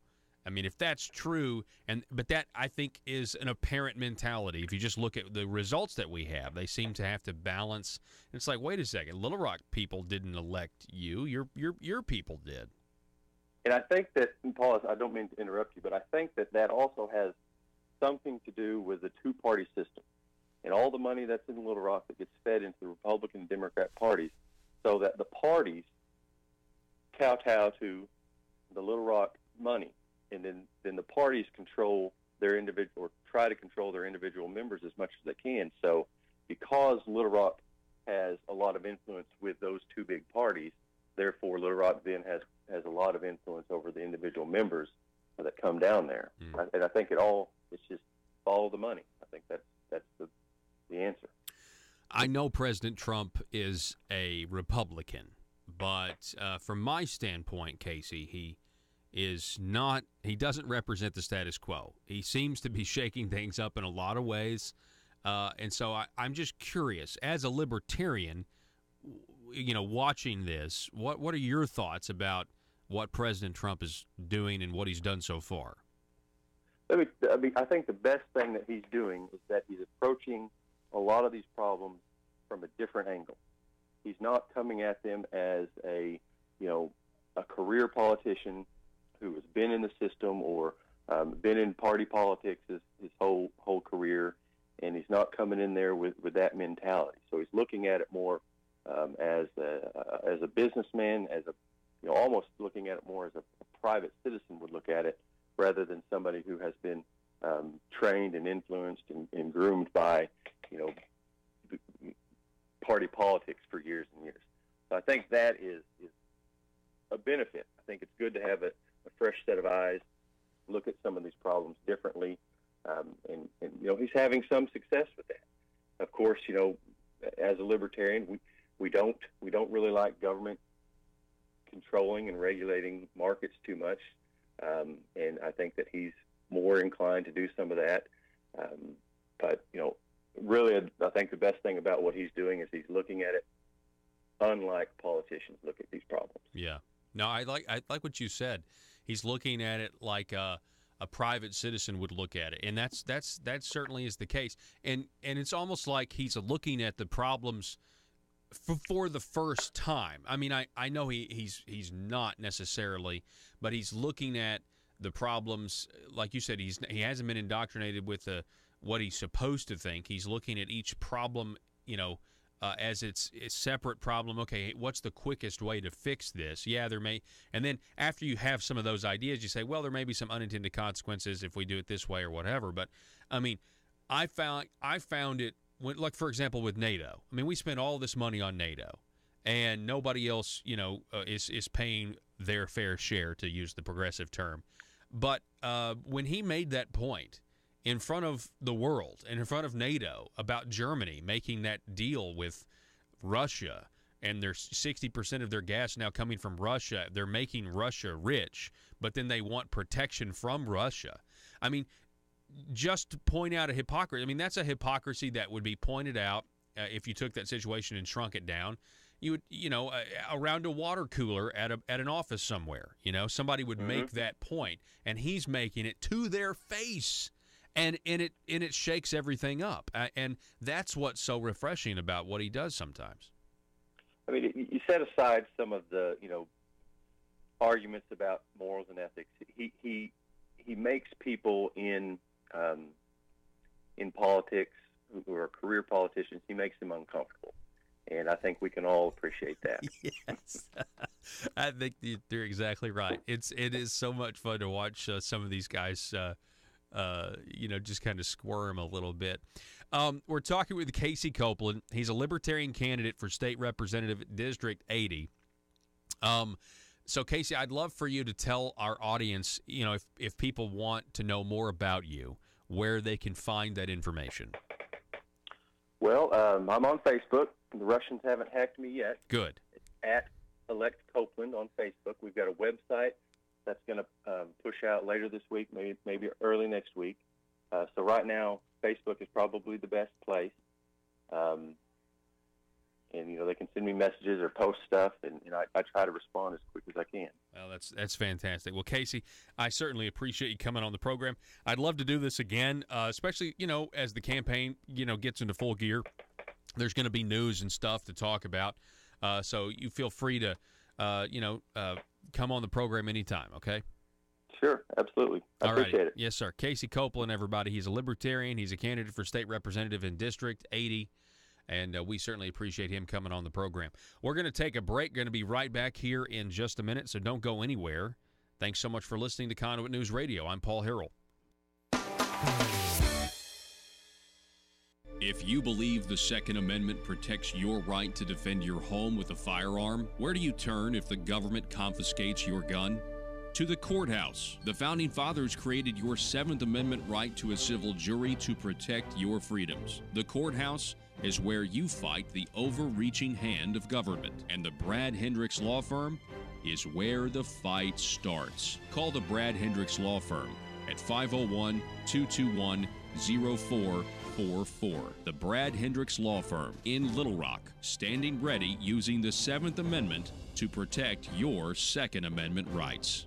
I mean, if that's true, but that I think is an apparent mentality. If you just look at the results that we have, they seem to have to balance. It's like, wait a second, Little Rock people didn't elect you. Your people did. And I think that, Paul, I don't mean to interrupt you, but I think that also has something to do with the two-party system and all the money that's in Little Rock that gets fed into the Republican and Democrat parties, so that the parties kowtow to the Little Rock money, and then the parties control their individual, or try to control their individual members as much as they can. So because Little Rock has a lot of influence with those two big parties, therefore Little Rock then has a lot of influence over the individual members that come down there. And I think it's just follow the money. I think that's the answer. I know President Trump is a Republican, but from my standpoint, Casey, he doesn't represent the status quo. He seems to be shaking things up in a lot of ways. And so I'm just curious, as a libertarian, watching this, what are your thoughts about what President Trump is doing and what he's done so far? I think the best thing that he's doing is that he's approaching a lot of these problems from a different angle. He's not coming at them as a career politician who has been in the system or been in party politics his whole career, and he's not coming in there with that mentality. So he's looking at it more as a businessman, almost looking at it more as a private citizen would look at it, rather than somebody who has been trained and influenced and groomed by party politics for years and years. So I think that is a benefit. I think it's good to have a fresh set of eyes, look at some of these problems differently, and he's having some success with that. Of course, as a libertarian, we don't really like government controlling and regulating markets too much, and I think that he's more inclined to do some of that. But really, I think the best thing about what he's doing is he's looking at it unlike politicians look at these problems. Yeah. No, I like what you said. He's looking at it like a private citizen would look at it, and that certainly is the case. And it's almost like he's looking at the problems for the first time. I mean, I know he's not necessarily, but he's looking at the problems, like you said. He hasn't been indoctrinated with what he's supposed to think. He's looking at each problem, as it's a separate problem. Okay, what's the quickest way to fix this? Yeah, there may, and then after you have some of those ideas, you say, well, there may be some unintended consequences if we do it this way or whatever. But I mean, I found it like, for example, with NATO. I mean, we spent all this money on NATO, and nobody else, is paying their fair share, to use the progressive term. But when he made that point in front of the world and in front of NATO about Germany making that deal with Russia, and there's 60% of their gas now coming from Russia. They're making Russia rich, but then they want protection from Russia. I mean, just to point out a hypocrisy. I mean, that's a hypocrisy that would be pointed out if you took that situation and shrunk it down. You would, around a water cooler at an office somewhere, somebody would make that point, and he's making it to their face. And it shakes everything up, and that's what's so refreshing about what he does sometimes. I mean, you set aside some of the arguments about morals and ethics. He makes people in politics who are career politicians. He makes them uncomfortable, and I think we can all appreciate that. Yes, I think you're exactly right. It is so much fun to watch some of these guys. Just kind of squirm a little bit. We're talking with Casey Copeland. He's a libertarian candidate for state representative District 80. So, Casey, I'd love for you to tell our audience, if people want to know more about you, where they can find that information. Well, I'm on Facebook. The Russians haven't hacked me yet. Good. It's at Elect Copeland on Facebook. We've got a website that's going to push out later this week, maybe early next week. So right now, Facebook is probably the best place. And, they can send me messages or post stuff, and I try to respond as quick as I can. Well, that's fantastic. Well, Casey, I certainly appreciate you coming on the program. I'd love to do this again, especially, as the campaign, gets into full gear. There's going to be news and stuff to talk about. So you feel free to, come on the program anytime, okay? Sure, absolutely. I appreciate it. Yes, sir. Casey Copeland, everybody. He's a libertarian. He's a candidate for state representative in District 80, and we certainly appreciate him coming on the program. We're going to take a break. Going to be right back here in just a minute, so don't go anywhere. Thanks so much for listening to Conduit News Radio. I'm Paul Harrell. If you believe the Second Amendment protects your right to defend your home with a firearm, where do you turn if the government confiscates your gun? To the courthouse. The Founding Fathers created your Seventh Amendment right to a civil jury to protect your freedoms. The courthouse is where you fight the overreaching hand of government. And the Brad Hendricks Law Firm is where the fight starts. Call the Brad Hendricks Law Firm at 501-221-0444. The Brad Hendricks Law Firm in Little Rock, standing ready using the Seventh Amendment to protect your Second Amendment rights.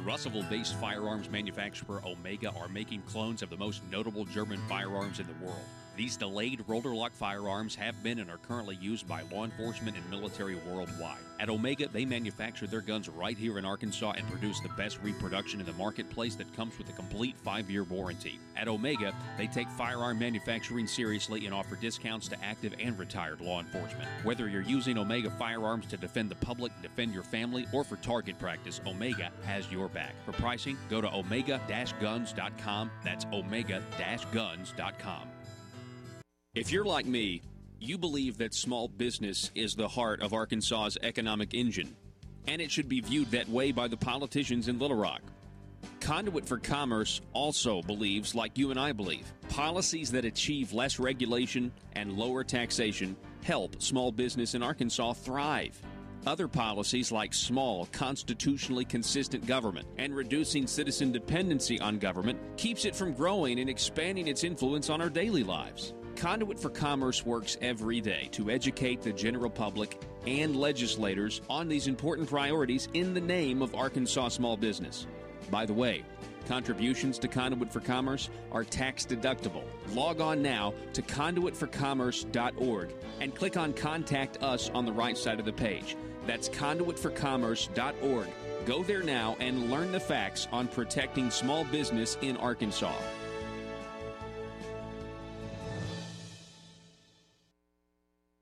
Russellville-based firearms manufacturer Omega are making clones of the most notable German firearms in the world. These delayed rotor-lock firearms have been and are currently used by law enforcement and military worldwide. At Omega, they manufacture their guns right here in Arkansas and produce the best reproduction in the marketplace that comes with a complete 5-year warranty. At Omega, they take firearm manufacturing seriously and offer discounts to active and retired law enforcement. Whether you're using Omega firearms to defend the public, defend your family, or for target practice, Omega has your back. For pricing, go to omega-guns.com. That's omega-guns.com. If you're like me, you believe that small business is the heart of Arkansas's economic engine. and it should be viewed that way by the politicians in Little Rock. Conduit for Commerce also believes, like you and I believe, policies that achieve less regulation and lower taxation help small business in Arkansas thrive. Other policies like small, constitutionally consistent government and reducing citizen dependency on government keeps it from growing and expanding its influence on our daily lives. Conduit for Commerce works every day to educate the general public and legislators on these important priorities in the name of Arkansas small business. By the way, contributions to Conduit for Commerce are tax deductible. Log on now to conduitforcommerce.org and click on Contact Us on the right side of the page. That's conduitforcommerce.org. Go there now and learn the facts on protecting small business in Arkansas.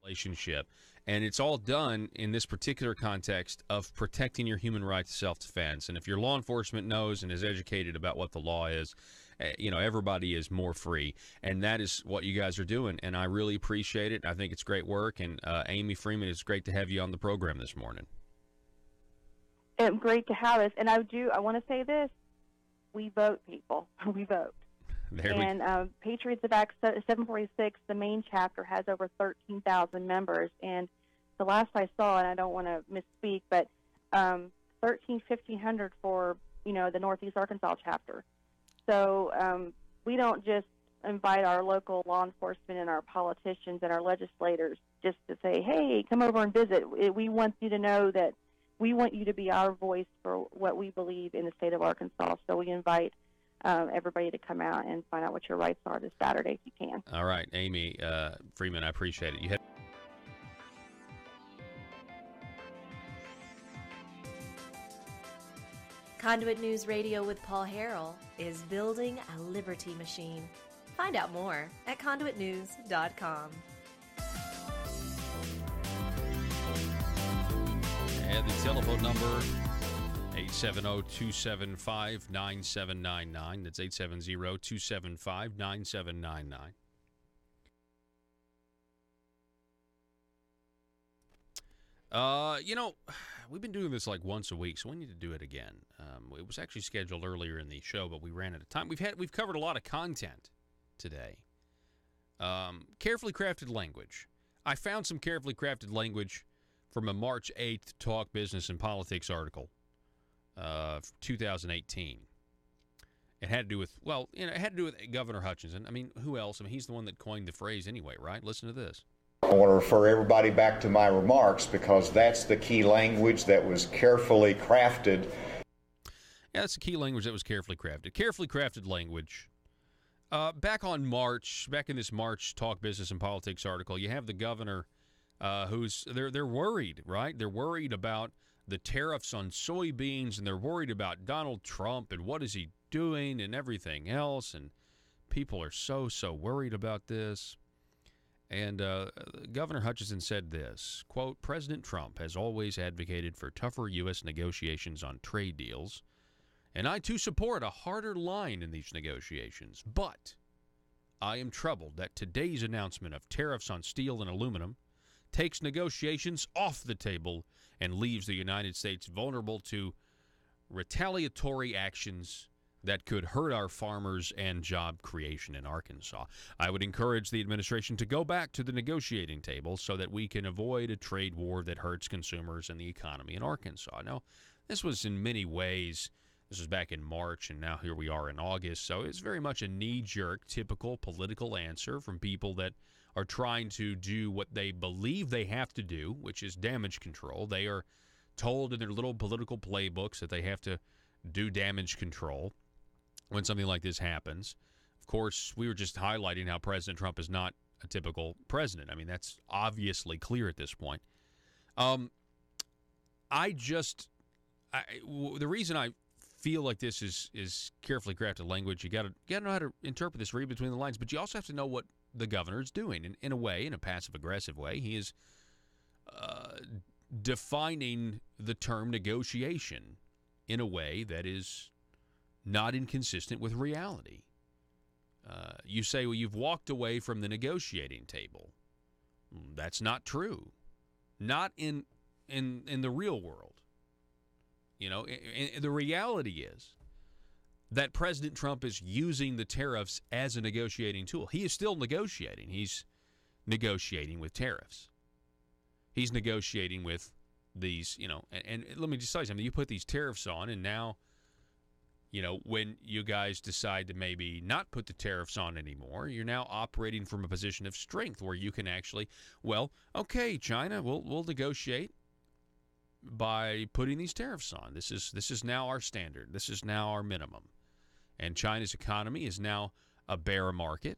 Relationship. And it's all done in this particular context of protecting your human right to self-defense. And if your law enforcement knows and is educated about what the law is, everybody is more free. And that is what you guys are doing. And I really appreciate it. I think it's great work. And Amy Freeman, it's great to have you on the program this morning. Great to have us. And I want to say this. We vote, people. We vote. Patriots of Act 746, the main chapter, has over 13,000 members. And the last I saw, and I don't want to misspeak, but 1,500 for, the Northeast Arkansas chapter. So we don't just invite our local law enforcement and our politicians and our legislators just to say, hey, come over and visit. We want you to know that we want you to be our voice for what we believe in the state of Arkansas. So we invite everybody to come out and find out what your rights are this Saturday if you can. All right, Amy Freeman, I appreciate it. You had Conduit News Radio with Paul Harrell is building a liberty machine. Find out more at conduitnews.com. And the telephone number, 870-275-9799. That's 870-275-9799. We've been doing this like once a week, so we need to do it again. It was actually scheduled earlier in the show, but we ran out of time. We've covered a lot of content today. Carefully crafted language. I found some carefully crafted language from a March 8th Talk Business and Politics article, 2018. It had to do with, Governor Hutchinson. I mean, who else? I mean, he's the one that coined the phrase anyway, right? Listen to this. I want to refer everybody back to my remarks because that's the key language that was carefully crafted. Yeah, that's the key language that was carefully crafted. Carefully crafted language. Back in this March Talk Business and Politics article, you have the governor they're worried, right? They're worried about the tariffs on soybeans, and they're worried about Donald Trump and what is he doing and everything else, and people are so worried about this. And Governor Hutchinson said this, quote, President Trump has always advocated for tougher U.S. negotiations on trade deals, and I too support a harder line in these negotiations. But I am troubled that today's announcement of tariffs on steel and aluminum takes negotiations off the table and leaves the United States vulnerable to retaliatory actions that could hurt our farmers and job creation in Arkansas. I would encourage the administration to go back to the negotiating table so that we can avoid a trade war that hurts consumers and the economy in Arkansas. Now, this was in many ways, this was back in March, and now here we are in August, so it's very much a knee-jerk, typical political answer from people that are trying to do what they believe they have to do, which is damage control. They are told in their little political playbooks that they have to do damage control when something like this happens. Of course, we were just highlighting how President Trump is not a typical president. I mean, that's obviously clear at this point. The reason I feel like this is carefully crafted language, you got to know how to interpret this, read between the lines, but you also have to know what the governor is doing. In a way, in a passive-aggressive way, he is defining the term negotiation in a way that is not inconsistent with reality. You say, well, you've walked away from the negotiating table. That's not true. Not in the real world. And the reality is that President Trump is using the tariffs as a negotiating tool. He is still negotiating. He's negotiating with tariffs. He's negotiating with these, and let me just tell you something. You put these tariffs on, and now, when you guys decide to maybe not put the tariffs on anymore, you're now operating from a position of strength where you can actually, well, okay, China, we'll negotiate by putting these tariffs on. This is now our standard. This is now our minimum. And China's economy is now a bear market.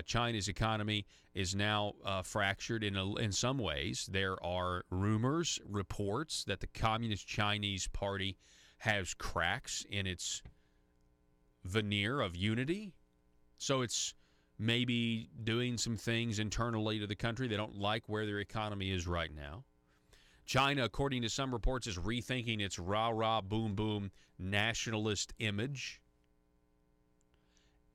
China's economy is now fractured in some ways. There are rumors, reports that the Communist Chinese Party has cracks in its veneer of unity. So it's maybe doing some things internally to the country. They don't like where their economy is right now. China, according to some reports, is rethinking its rah-rah, boom-boom nationalist image.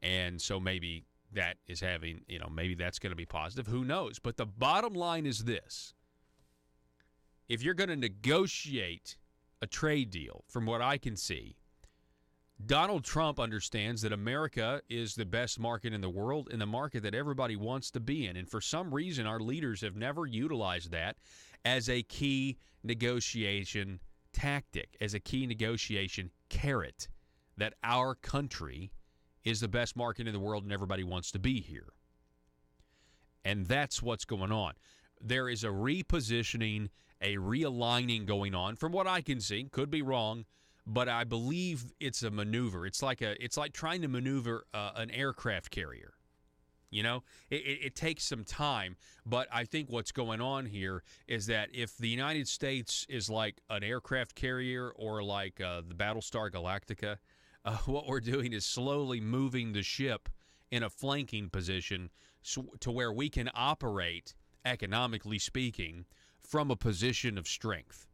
And so maybe that is having, maybe that's going to be positive. Who knows? But the bottom line is this. If you're going to negotiate a trade deal, from what I can see, Donald Trump understands that America is the best market in the world and the market that everybody wants to be in. And for some reason, our leaders have never utilized that as a key negotiation tactic, as a key negotiation carrot, that our country is the best market in the world and everybody wants to be here. And that's what's going on. There is a repositioning, a realigning going on, from what I can see. Could be wrong, but I believe it's a maneuver. It's like trying to maneuver an aircraft carrier. It takes some time, but I think what's going on here is that if the United States is like an aircraft carrier or like the Battlestar Galactica, what we're doing is slowly moving the ship in a flanking position to where we can operate, economically speaking, from a position of strength.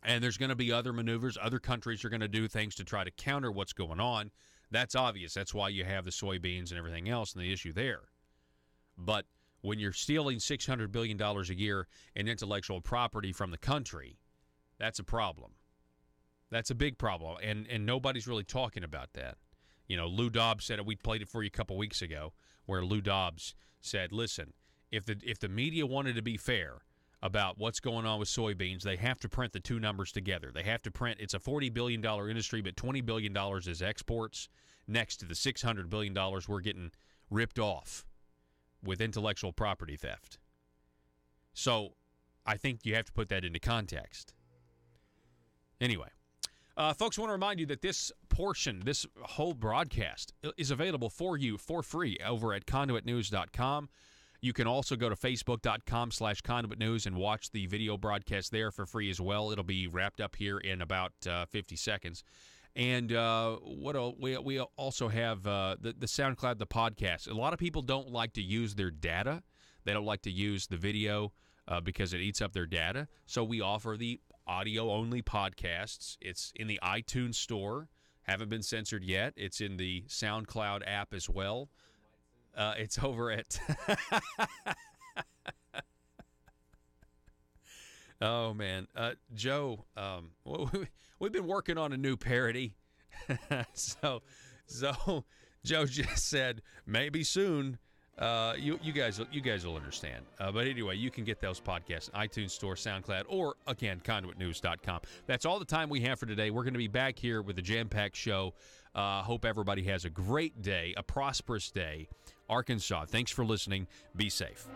And there's going to be other maneuvers. Other countries are going to do things to try to counter what's going on. That's obvious. That's why you have the soybeans and everything else and the issue there. But when you're stealing $600 billion a year in intellectual property from the country, that's a problem. That's a big problem, and nobody's really talking about that. Lou Dobbs said it. We played it for you a couple weeks ago, where Lou Dobbs said, listen, if the media wanted to be fair about what's going on with soybeans, they have to print the two numbers together. They have to print, it's a $40 billion industry, but $20 billion is exports, next to the $600 billion we're getting ripped off with intellectual property theft. So I think you have to put that into context. Anyway, folks, I want to remind you that this whole broadcast is available for you for free over at conduitnews.com. You can also go to facebook.com/conduitnews and watch the video broadcast there for free as well. It'll be wrapped up here in about 50 seconds. And we also have the SoundCloud, the podcast. A lot of people don't like to use their data. They don't like to use the video because it eats up their data. So we offer the audio-only podcasts. It's in the iTunes store. Haven't been censored yet. It's in the SoundCloud app as well. It's over at... Oh, man. Joe, we've been working on a new parody. So Joe just said, maybe soon. You guys will understand. But anyway, you can get those podcasts in iTunes Store, SoundCloud, or, again, conduitnews.com. That's all the time we have for today. We're going to be back here with a jam-packed show. Hope everybody has a great day, a prosperous day. Arkansas, thanks for listening. Be safe.